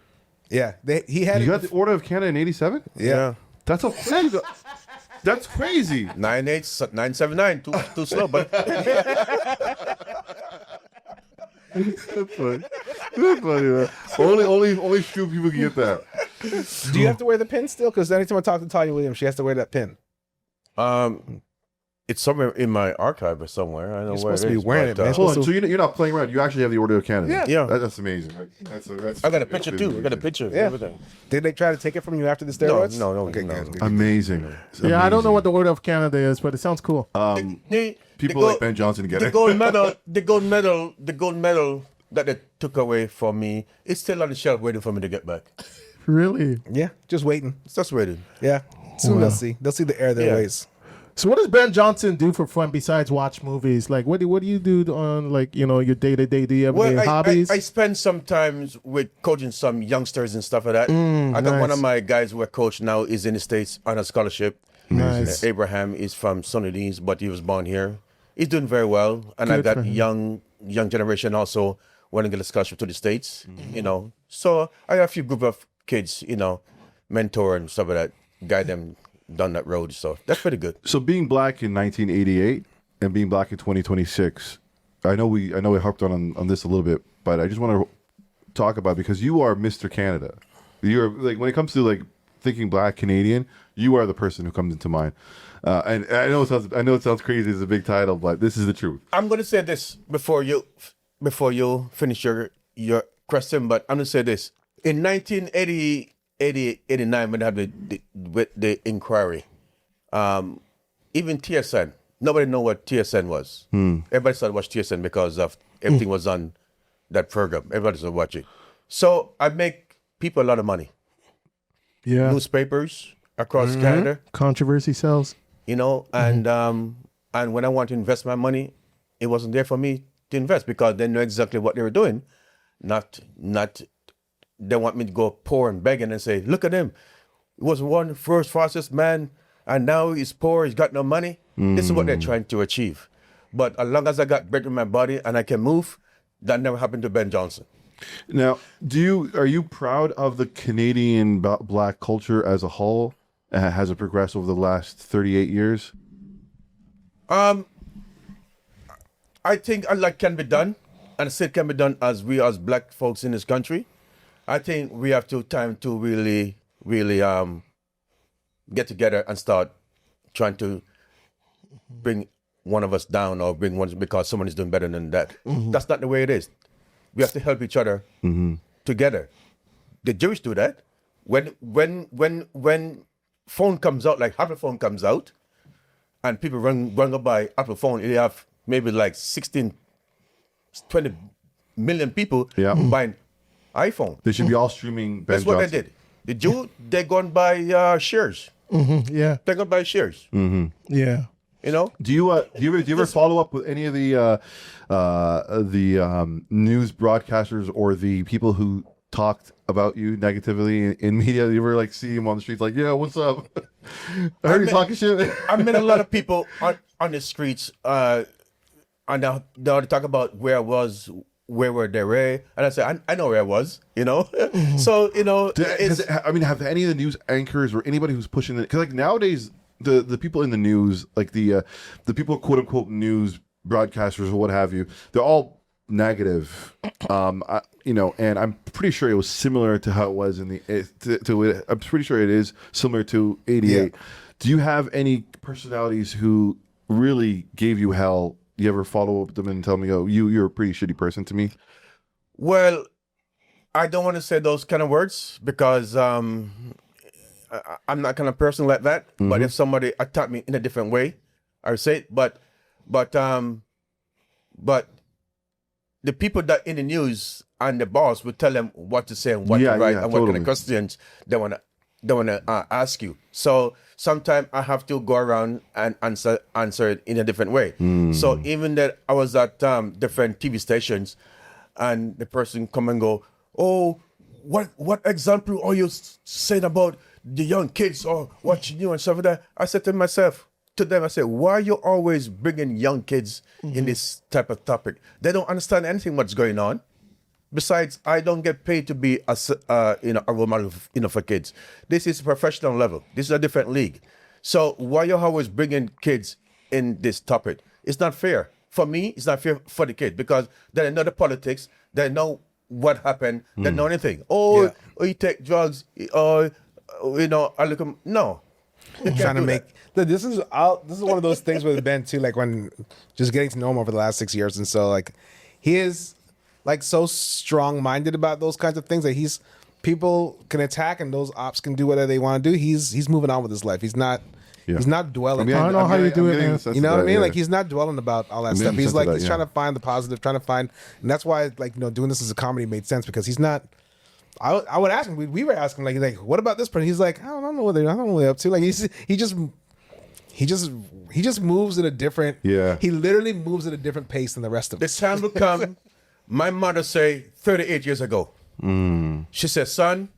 H: Yeah, he had.
F: You got the Order of Canada in '87?
H: Yeah.
F: That's crazy. That's crazy.
A: 979. Too slow, but
F: That's funny. That's funny, man. Only few people can get that.
H: Do you have to wear the pin still? Because anytime I talk to Tanya Williams, she has to wear that pin.
A: It's somewhere in my archive or somewhere. I don't know where it is.
H: Supposed to be wearing it, man.
F: Hold on, so you're not playing around. You actually have the Order of Canada.
A: Yeah.
F: That's amazing.
A: I got a picture too. I got a picture of everything.
H: Did they try to take it from you after the steroids?
A: No.
H: Okay,
A: no.
H: good.
F: Amazing.
G: Yeah, I don't know what the Order of Canada is, but it sounds cool.
F: People like Ben Johnson get
A: the
F: it.
A: gold medal that they took away from me, it's still on the shelf waiting for me to get back.
G: Really?
H: Yeah, just waiting.
A: It's just waiting.
H: Yeah. Soon they'll see. They'll see the error of their ways.
G: So what does Ben Johnson do for fun besides watch movies? Like, what do you do on, like, your day-to-day? Do you have any hobbies?
A: I spend some time with coaching some youngsters and stuff like that. I got one of my guys who I coach now is in the States on a scholarship.
G: Nice.
A: Abraham is from Sunnydees, but he was born here. He's doing very well. And I got young generation also wanting to get a scholarship to the States, So I have a few group of kids, mentor and stuff like that, guide them down that road. So that's pretty good.
F: So being black in 1988 and being black in 2026, I know we harped on this a little bit, but I just want to talk about, because you are Mr. Canada. You're like, when it comes to like thinking black Canadian, you are the person who comes into mind. And I know it sounds crazy. It's a big title, but this is the truth. I'm
A: going to say this before you finish your question, but I'm going to say this. In 1989, when they had the inquiry, even TSN, nobody knew what TSN was. Everybody started watching TSN because of everything was on that program. Everybody started watching. So I make people a lot of money.
G: Yeah.
A: Newspapers across Canada.
G: Controversy sells.
A: And when I want to invest my money, it wasn't there for me to invest because they knew exactly what they were doing. Not they want me to go poor and begging and say, look at him. He was one first fastest man and now he's poor, he's got no money. This is what they're trying to achieve. But as long as I got breath in my body and I can move, that never happened to Ben Johnson.
F: Now, are you proud of the Canadian black culture as a whole? Has it progressed over the last 38 years?
A: I think a lot can be done, and still can be done as we as black folks in this country. I think we have time to really get together and start trying to bring one of us down or bring one because someone is doing better than that. That's not the way it is. we have to help each other together. The Jewish do that. When phone comes out, like Apple phone comes out, and people run up by Apple phone, they have maybe like 16, 20 million people buying iPhone.
F: They should be all streaming Ben
A: That's what
F: Johnson.
A: they did. The Jew, they're going by shares.
G: Yeah.
A: They're going by shares.
G: Yeah.
A: You know?
F: Do you ever follow up with any of the news broadcasters or the people who talked about you negatively in media? You ever like see them on the streets like, yeah, what's up? I heard you talking shit.
A: I met a lot of people on the streets, and they talk about where I was, where were they, and I said, I know where I was, you know. So you know,
F: have any of the news anchors or anybody who's pushing it? Because like nowadays, the people in the news, like the people quote unquote news broadcasters or what have you, they're all negative. And I'm pretty sure it was similar to how it was in I'm pretty sure it is similar to '88. Yeah. Do you have any personalities who really gave you hell? You ever follow up with them and tell me, oh, you're a pretty shitty person to me?
A: Well, I don't want to say those kind of words because I'm not kind of person like that. But if somebody attacked me in a different way, I would say it. But the people that in the news and the boss would tell them what to say and what to write and what kind of questions they want to ask you. So sometimes I have to go around and answer it in a different way. So even that I was at different TV stations, and the person come and go, oh, what example are you saying about the young kids or watching you and stuff like that? I said to them, I said, why are you always bringing young kids in this type of topic? They don't understand anything what's going on. Besides, I don't get paid to be a role model for kids. This is a professional level. This is a different league. So why you always bringing kids in this topic? It's not fair. For me, it's not fair for the kids because they know the politics. They know what happened. They know anything. Oh, you take drugs. I look at no.
H: Trying to make this is one of those things with Ben too. Like when just getting to know him over the last 6 years, and so like he is like so strong-minded about those kinds of things that people can attack and those ops can do whatever they want to do. He's moving on with his life. He's not dwelling.
G: I don't know how you do it, man.
H: You know what I mean? Like he's not dwelling about all that stuff. He's trying to find the positive, and that's why doing this as a comedy made sense because he's not. I would ask him. We were asking like what about this person? He's like I don't know what they're up to. Like he just moves at a different.
F: Yeah.
H: He literally moves at a different pace than the rest of us.
A: The time will come. My mother say 38 years ago. She said, son,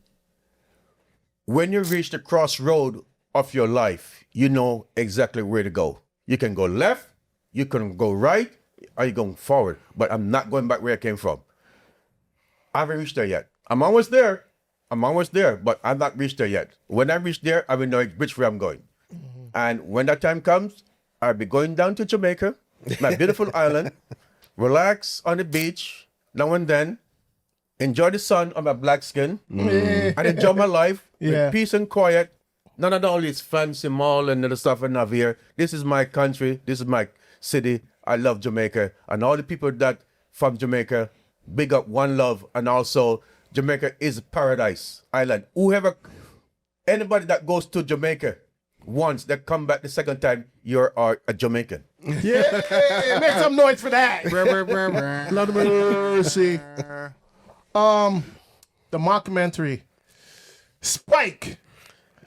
A: when you reach the crossroad of your life, you know exactly where to go. You can go left, you can go right, or you going forward. But I'm not going back where I came from. I haven't reached there yet. I'm almost there, but I've not reached there yet. When I reach there, I will know which way I'm going. And when that time comes, I'll be going down to Jamaica, my beautiful island, relax on the beach now and then, enjoy the sun on my black skin, and enjoy my life with peace and quiet. None of all this fancy mall and other stuff and have here. This is my country. This is my city. I love Jamaica. And all the people that from Jamaica, big up, one love. And also, Jamaica is paradise island. Anybody that goes to Jamaica once, they come back the second time, you're a Jamaican.
G: Yeah, make some noise for that. Lord of mercy. The mockumentary, Spike.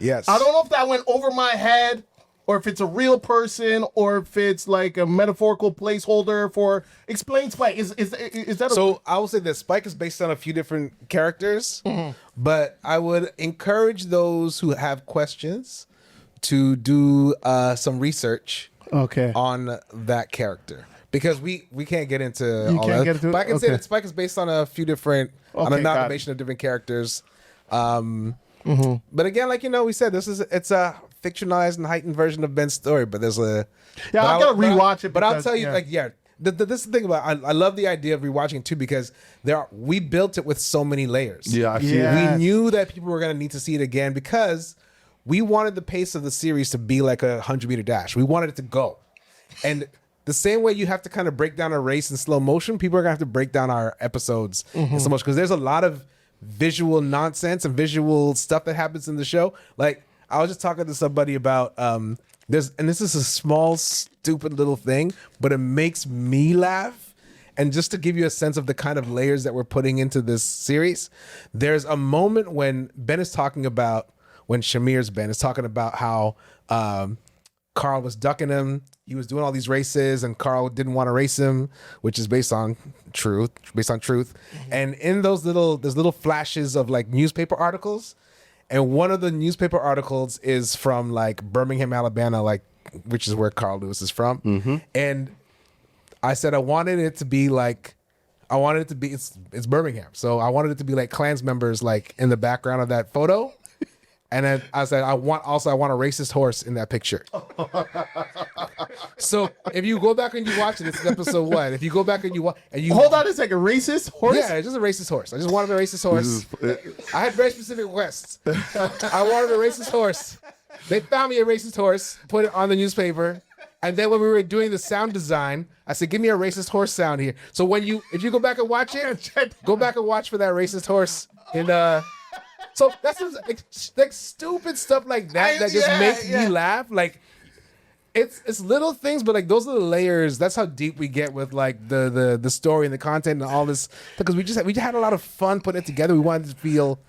H: Yes.
G: I don't know if that went over my head, or if it's a real person, or if it's like a metaphorical placeholder for explain Spike. Is that
H: so? I will say that Spike is based on a few different characters, but I would encourage those who have questions to do some research on that character because we can't get into all that. But I can say that Spike is based on a few different on an amalgamation of different characters. But again, like we said, it's a fictionalized and heightened version of Ben's story. But there's I
G: gotta rewatch it.
H: But I'll tell you, this is the thing about I love the idea of rewatching it too because we built it with so many layers.
F: Yeah, I've seen it.
H: We knew that people were gonna need to see it again because we wanted the pace of the series to be like a 100-meter dash. We wanted it to go, and the same way you have to kind of break down a race in slow motion, people are gonna have to break down our episodes in slow motion, because there's a lot of visual nonsense and visual stuff that happens in the show. Like I was just talking to somebody about and this is a small stupid little thing, but it makes me laugh. And just to give you a sense of the kind of layers that we're putting into this series, there's a moment when Shamir's Ben is talking about how Carl was ducking him. He was doing all these races, and Carl didn't want to race him, which is based on truth. And in those little flashes of like newspaper articles, and one of the newspaper articles is from like Birmingham, Alabama, like which is where Carl Lewis is from. And I said I wanted it to be it's Birmingham, so I wanted it to be like Klans members like in the background of that photo. And then I said, I want a racist horse in that picture. So if you go back and you watch it, it's episode 1. If you go back and you watch,
G: hold on a second, racist horse?
H: Yeah, it's just a racist horse. I just wanted a racist horse. I had very specific requests. I wanted a racist horse. They found me a racist horse, put it on the newspaper, and then when we were doing the sound design, I said, "Give me a racist horse sound here." So if you go back and watch it, go back and watch for that racist horse in So that's like stupid stuff like that that just makes me laugh. Like it's little things, but like those are the layers. That's how deep we get with like the story and the content and all this, because we just had a lot of fun putting it together. We wanted to feel.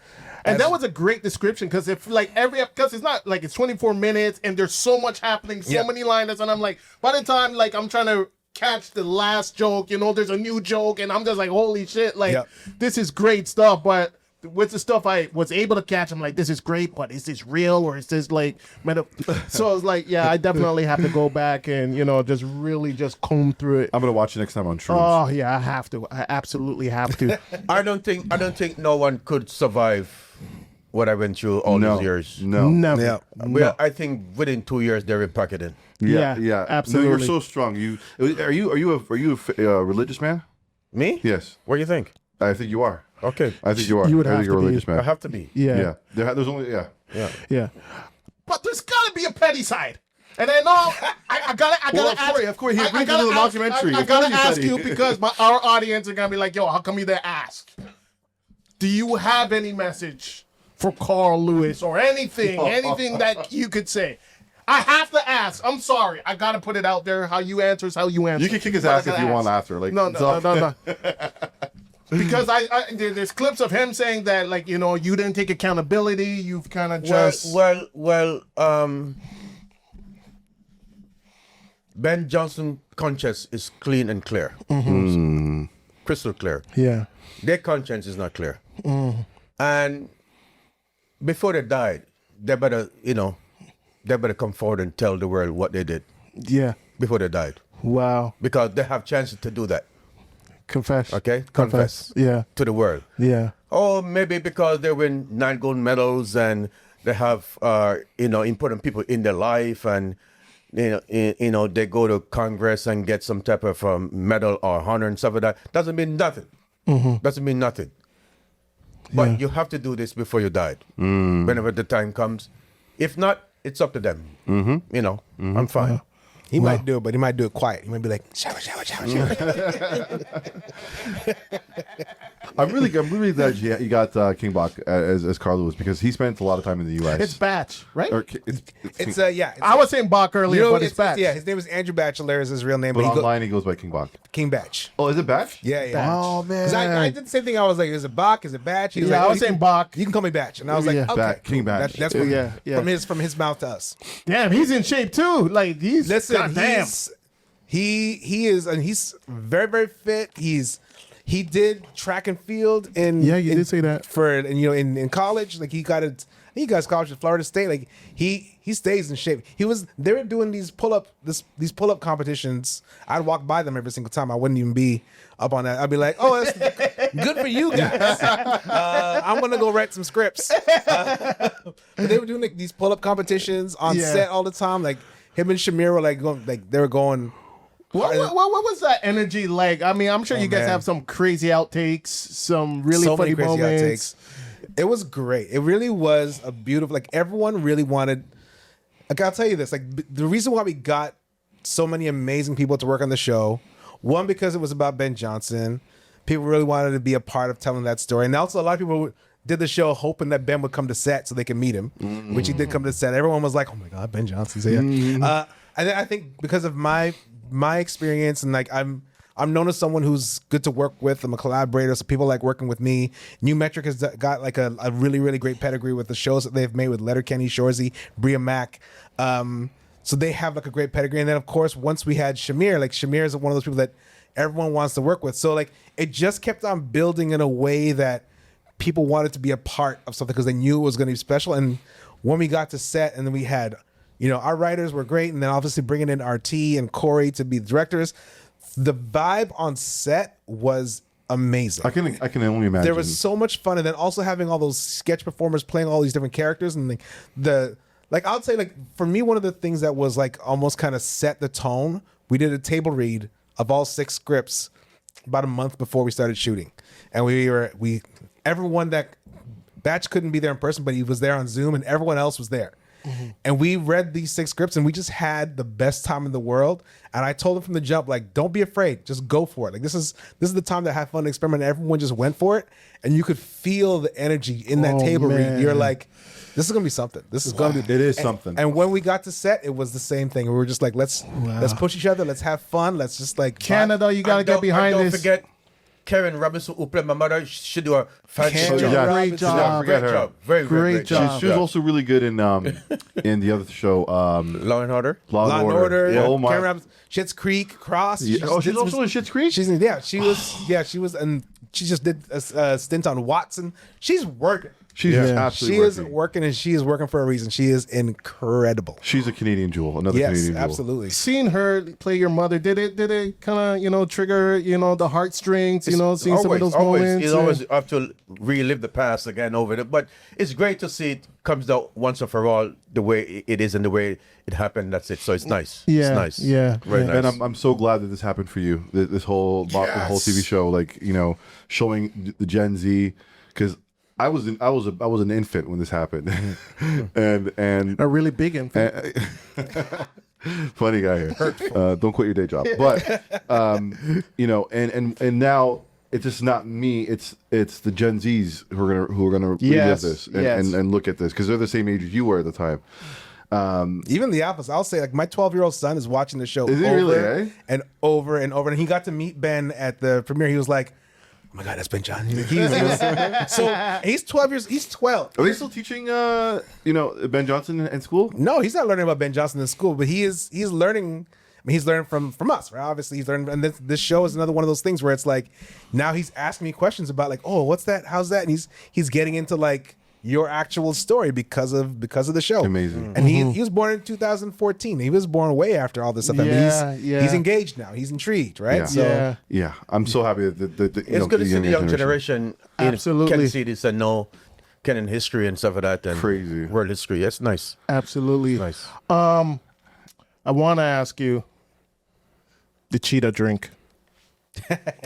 G: And that was a great description, because if like because it's not like it's 24 minutes and there's so much happening, so many liners, and I'm like, by the time like I'm trying to catch the last joke, there's a new joke, and I'm just like, holy shit, like this is great stuff. But with the stuff I was able to catch, I'm like, this is great, but is this real, or is this like so I was like, I definitely have to go back and just really just comb through it.
F: I'm gonna watch it next time on Shrooms.
G: Oh yeah, I have to. I absolutely have to.
A: I don't think no one could survive what I went through all these years.
G: Never.
A: Well, I think within 2 years they will pack it in.
G: Yeah, absolutely.
F: No, you're so strong. Are you a religious man?
A: Me?
F: Yes.
A: What do you think?
F: I think you are.
A: Okay.
F: I think you are.
G: You would
F: I
G: have
F: think you're a
G: to be.
F: religious man.
A: I have to be.
G: Yeah.
F: There's only
G: Yeah. But there's gotta be a petty side. And I know I gotta ask.
F: Of course, he agreed to do the documentary.
G: I gotta ask you, because our audience are gonna be like, yo, how come you didn't ask? Do you have any message for Carl Lewis or anything that you could say? I have to ask. I'm sorry. I gotta put it out there. How you answer is how you answer.
F: You can kick his ass if you want after. Like
G: no. Because there's clips of him saying that, like, you didn't take accountability. You've kind of just
A: Ben Johnson's conscience is clean and clear, crystal clear.
G: Yeah.
A: Their conscience is not clear, and before they died, they better come forward and tell the world what they did.
G: Yeah.
A: Before they died.
G: Wow.
A: Because they have chances to do that.
G: Confess.
A: Okay? Confess.
G: Yeah.
A: To the world.
G: Yeah.
A: Or maybe because they win 9 gold medals and they have, important people in their life, and, they go to Congress and get some type of medal or honor and stuff like that. Doesn't mean nothing. Doesn't mean nothing. But you have to do this before you died. Whenever the time comes. If not, it's up to them. I'm fine.
H: He might do it, but he might do it quiet. He might be like, shower.
F: I'm really glad you got King Bach as Carl Lewis, because he spent a lot of time in the U.S.
G: It's Batch, right?
F: Or,
G: I was saying Bach earlier, but it's Batch.
H: Yeah, his name is Andrew Batchelor is his real name.
F: but online he goes by King Bach.
H: King Batch.
F: Oh, is it Batch?
H: Yeah.
G: Batch. Oh, man.
H: 'Cause I did the same thing. I was like, is it Bach? Is it Batch? He was like,
G: I was saying Bach.
H: You can call me Batch. And I was like, okay.
F: King Batch.
H: That's from his mouth to us.
G: Damn, he's in shape too. Like, goddamn.
H: He is, and he's very, very fit. He did track and field you
G: did say that
H: in college. Like he got scholarship at Florida State. Like he stays in shape. They were doing these pull up competitions. I'd walk by them every single time. I wouldn't even be up on that. I'd be like, oh, that's good for you guys. I'm gonna go write some scripts. But they were doing like these pull up competitions on set all the time. Like him and Shamir were they were going.
G: What was that energy like? I mean, I'm sure you guys have some crazy outtakes, some really funny moments.
H: It was great. It really was a beautiful, everyone really wanted, I'll tell you this, the reason why we got so many amazing people to work on the show. One, because it was about Ben Johnson. People really wanted to be a part of telling that story. And also a lot of people did the show hoping that Ben would come to set so they could meet him, which he did come to set. Everyone was like, oh my God, Ben Johnson's here. And then I think because of my experience, and like I'm known as someone who's good to work with. I'm a collaborator, so people like working with me. New Metric has got like a really, really great pedigree with the shows that they've made with Letterkenny, Shoresy, Bria Mack. So they have like a great pedigree. And then of course, once we had Shamir, like Shamir is one of those people that everyone wants to work with. So like it just kept on building in a way that people wanted to be a part of something because they knew it was going to be special. And when we got to set, and then we had, our writers were great, and then obviously bringing in RT and Corey to be the directors, the vibe on set was amazing.
F: I can only imagine.
H: There was so much fun, and then also having all those sketch performers playing all these different characters, and like I would say, like for me, one of the things that was like almost kind of set the tone. We did a table read of all 6 scripts about a month before we started shooting, and everyone that Batch couldn't be there in person, but he was there on Zoom, and everyone else was there. And we read these 6 scripts, and we just had the best time in the world. And I told him from the jump, like, don't be afraid, just go for it. Like this is the time to have fun, experiment. And everyone just went for it, and you could feel the energy in that table read. You're like, this is gonna be something. This is gonna be.
F: It is something.
H: And when we got to set, it was the same thing. We were just like, let's push each other, let's have fun, let's just like
G: Canada, you gotta get behind this.
A: Don't forget Karen Robinson, who played my mother. She do a fantastic
H: Karen
A: job.
G: Great job.
A: Great job. Very
G: Great job.
F: She was also really good in the other show,
A: Law and Order.
F: Law and Order.
H: Yeah.
F: Oh my!
H: Karen Robinson, Schitt's Creek, Cross.
F: Yeah. She's also in Schitt's Creek.
H: She was, and she just did a stint on Watson. She's working.
F: She's absolutely
H: She is
F: working.
H: working, and she is working for a reason. She is incredible.
F: She's a Canadian jewel. Another
H: Yes,
F: Canadian jewel.
H: absolutely.
G: Seeing her play your mother, did it kind of trigger the heartstrings? Seeing some of those moments.
A: You always have to relive the past again over it, but it's great to see it comes out once and for all the way it is and the way it happened. That's it. So it's nice.
G: Yeah,
A: it's nice.
G: yeah,
A: very
G: yeah.
A: nice.
F: And I'm so glad that this happened for you. This whole TV show, like showing the Gen Z, because I was an infant when this happened, and
G: A really big infant.
F: funny guy here. Don't quit your day job. But and now it's just not me. It's the Gen Zs who are gonna relive this and look at this because they're the same age as you were at the time.
H: Even the alphas, I'll say, like my 12-year-old son is watching the show
F: Is he really, eh?
H: and over and over, and he got to meet Ben at the premiere. He was like, "Oh my God, that's Ben Johnson." So he's 12 years. He's 12.
F: Are they still teaching Ben Johnson in school?
H: No, he's not learning about Ben Johnson in school, but he's learning. I mean, he's learning from us, right? Obviously, he's learning, and this show is another one of those things where it's like now he's asking me questions about like, oh, what's that? How's that? And he's getting into like your actual story because of the show.
F: Amazing.
H: And he was born in 2014. He was born way after all this stuff. I mean, he's engaged now. He's intrigued, right?
F: Yeah.
H: So
F: Yeah, I'm so happy that
A: It's good to see the young generation
G: Absolutely.
A: can see this and know canon history and stuff like that. And
F: Crazy.
A: world history. That's nice.
G: Absolutely.
A: Nice.
G: I want to ask you the cheetah drink.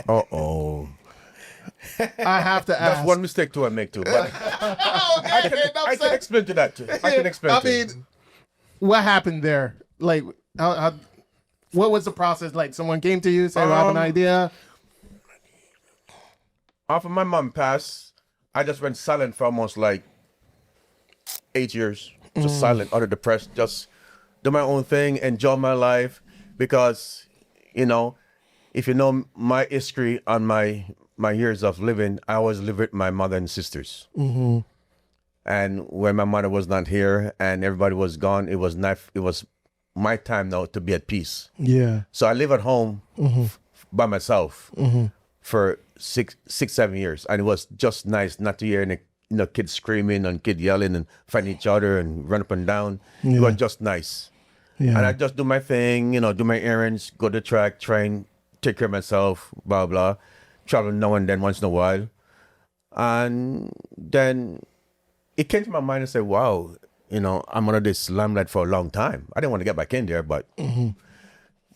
A: Uh-oh.
G: I have to ask.
A: That's one mistake too I make too. But I can explain to that too. I can explain to it.
G: What happened there? Like, what was the process like? Someone came to you, said, I have an idea.
A: After my mom passed, I just went silent for almost like 8 years. Just silent, utter depressed, just do my own thing, enjoy my life. Because, if you know my history on my years of living, I always live with my mother and sisters. Mm-hmm. And when my mother was not here and everybody was gone, it was my time now to be at peace.
G: Yeah.
A: So I live at home by myself for 6-7 years, and it was just nice not to hear any kids screaming and kids yelling and fighting each other and run up and down. It was just nice.
G: Yeah.
A: And I just do my thing, do my errands, go to the track, train, take care of myself, blah blah. Travel now and then, once in a while, and then it came to my mind and said, "Wow, I'm under this limelight for a long time. I didn't want to get back in there, but then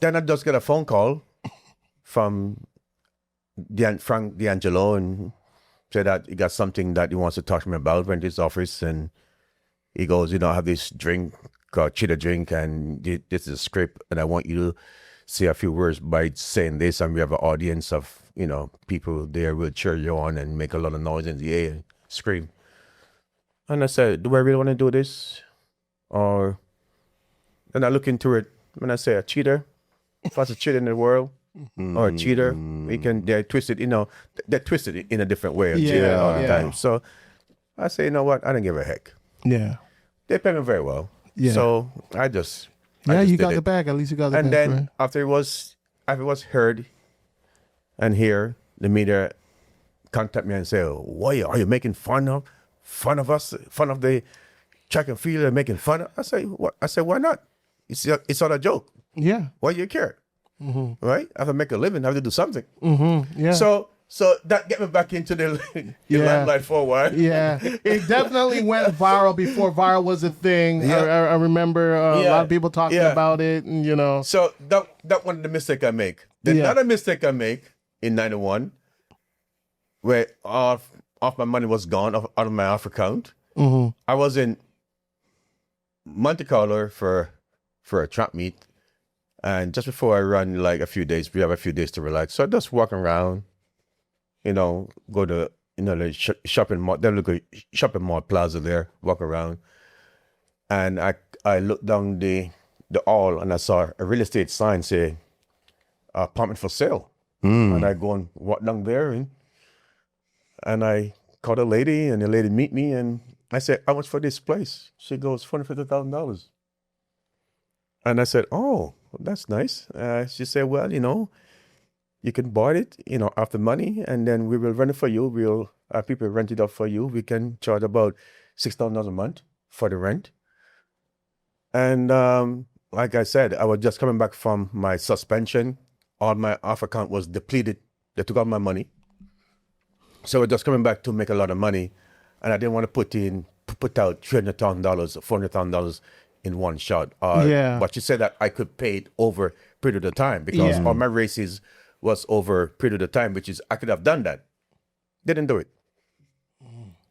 A: I just get a phone call from Frank D'Angelo and said that he got something that he wants to talk to me about. Went to his office and he goes, I have this drink called Cheetah Drink, and this is a script, and I want you to say a few words by saying this, and we have an audience of, people there will cheer you on and make a lot of noise in the air and scream. And I said, do I really want to do this? Or then I look into it, and I say, a cheater, fastest cheater in the world, or a cheater, they twist it, they twist it in a different way, all the time. So I say, you know what, I don't give a heck.
G: Yeah.
A: They pay me very well. Yeah. So I just
G: you got the bag. At least you got the bag.
A: And then
G: right?
A: after it was heard and here, the media contact me and say, why are you making fun of us, fun of the track and field and making fun of? I say, what? I said, why not? It's not a joke.
G: Yeah.
A: Why do you care? Mm-hmm. Right? I have to make a living. I have to do something.
G: Mm-hmm. Yeah.
A: So that get me back into the limelight for a while.
G: Yeah, it definitely went viral before viral was a thing. Yeah. I remember a lot of people talking about it, and
A: So that one the mistake I make. The other mistake I make in '91, where off my money was gone out of my off account. Mm-hmm. I was in Monte Carlo for a track meet, and just before I run, like a few days, we have a few days to relax. So I just walk around. Go to the shopping mall. Then look at shopping mall plaza there. Walk around, and I looked down the hall and I saw a real estate sign say apartment for sale. And I go and walk down there and I called a lady, and the lady meet me, and I said, how much for this place? She goes, $450,000. And I said, oh, that's nice. She said, well, you can buy it, after money, and then we will rent it for you. We'll people rent it out for you. We can charge about $6,000 a month for the rent. And like I said, I was just coming back from my suspension. All my off account was depleted. They took out my money. So I was just coming back to make a lot of money, and I didn't want to put out $300,000 or $400,000 in one shot. But she said that I could pay it over a period of time because all my races was over a period of time, which is I could have done that. Didn't do it.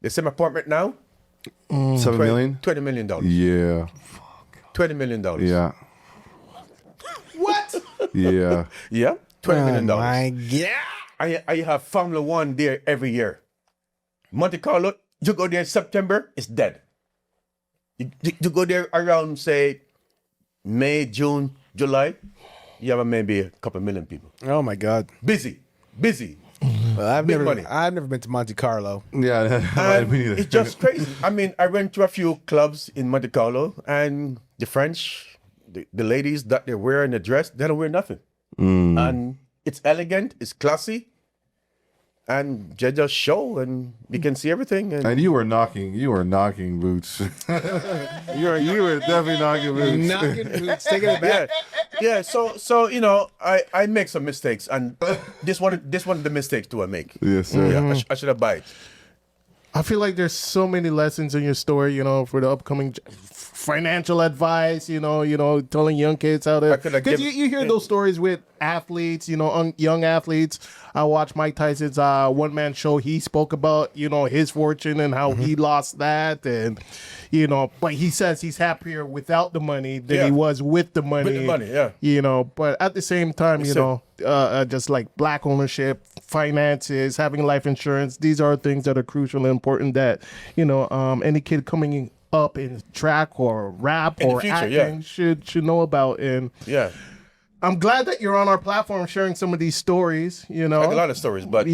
A: The same apartment now,
F: $7 million?
A: $20 million.
F: Yeah.
A: $20 million.
F: Yeah.
G: What?
F: Yeah.
A: Yeah. $20 million.
H: My God.
A: I have Formula One there every year. Monte Carlo, you go there in September, it's dead. You go there around, say, May, June, July, you have maybe a couple million people.
H: Oh my God.
A: Busy.
H: Well, I've
A: Big
H: never
A: money.
H: been to Monte Carlo.
F: Yeah. Me neither.
A: It's just crazy. I mean, I went to a few clubs in Monte Carlo, and the French, the ladies that they wear in the dress, they don't wear nothing. And it's elegant, it's classy, and they just show, and you can see everything.
F: And you were knocking boots. you were definitely knocking boots.
H: Knocking boots, taking it back.
A: Yeah. So I make some mistakes, and this one of the mistakes do I make.
F: Yes, sir.
A: Yeah, I should have bite.
G: I feel like there's so many lessons in your story, for the upcoming financial advice, telling young kids how to. Because you hear those stories with athletes, young athletes. I watched Mike Tyson's one-man show. He spoke about, his fortune and how he lost that. And, but he says he's happier without the money than he was with the money.
A: With the money, yeah.
G: But at the same time, just like black ownership, finances, having life insurance, these are things that are crucial and important that, any kid coming up in track or rap or future, acting should know about. And I'm glad that you're on our platform sharing some of these stories, I have
A: a lot of stories, but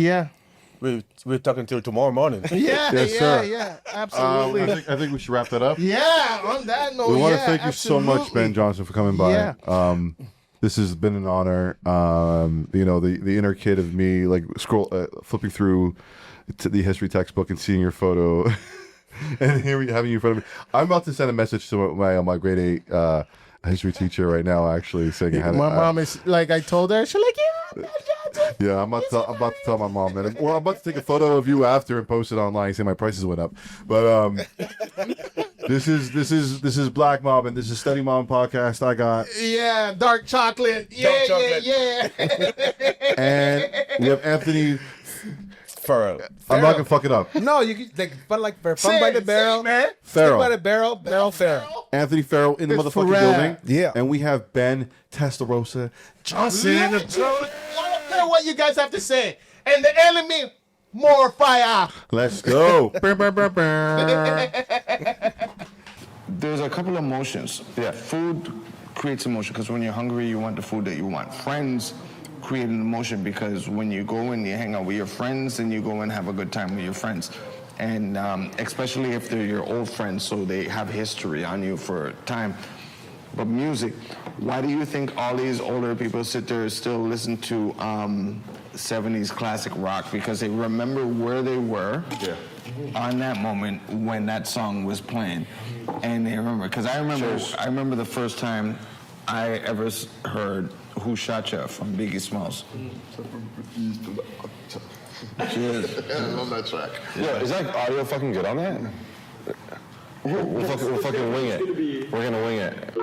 A: we're talking till tomorrow morning.
G: Yeah, absolutely.
F: I think we should wrap that up.
G: Yeah, on that note,
F: we want to thank you so much, Ben Johnson, for coming by.
G: Yeah.
F: This has been an honor. The inner kid of me, like flipping through to the history textbook and seeing your photo, and having you in front of me. I'm about to send a message to my grade 8 history teacher right now, actually saying,
G: my mom is like, I told her, she's like,
F: yeah, I'm about to tell my mom that. Well, I'm about to take a photo of you after and post it online, saying my prices went up. But this is Black Mob, and this is Steady Mobbin Podcast. I got
G: dark chocolate, yeah.
F: And we have Anthony
A: Farrell.
F: I'm not gonna fuck it up.
H: No, you can fun by the barrel,
G: man.
F: Farrell.
H: By the barrel, Farrell.
F: Anthony Farrell in the
G: It's
F: motherfucking
G: Pharrell.
F: building.
H: Yeah.
F: And we have Ben Testarossa Johnson.
G: I don't care what you guys have to say. And the enemy, more fire.
F: Let's go.
B: There's a couple of emotions. Yeah, food creates emotion because when you're hungry, you want the food that you want. Friends create an emotion because when you go and you hang out with your friends, and you go and have a good time with your friends. And especially if they're your old friends, so they have history on you for time. But music, why do you think all these older people sit there and still listen to 70s classic rock? Because they remember where they were on that moment when that song was playing. And they remember, because I remember the first time I ever heard Who Shot Ya from Biggie Smalls. Cheers.
I: I love that track. Yeah, is that audio fucking good on that? We'll fucking wing it. We're gonna wing it.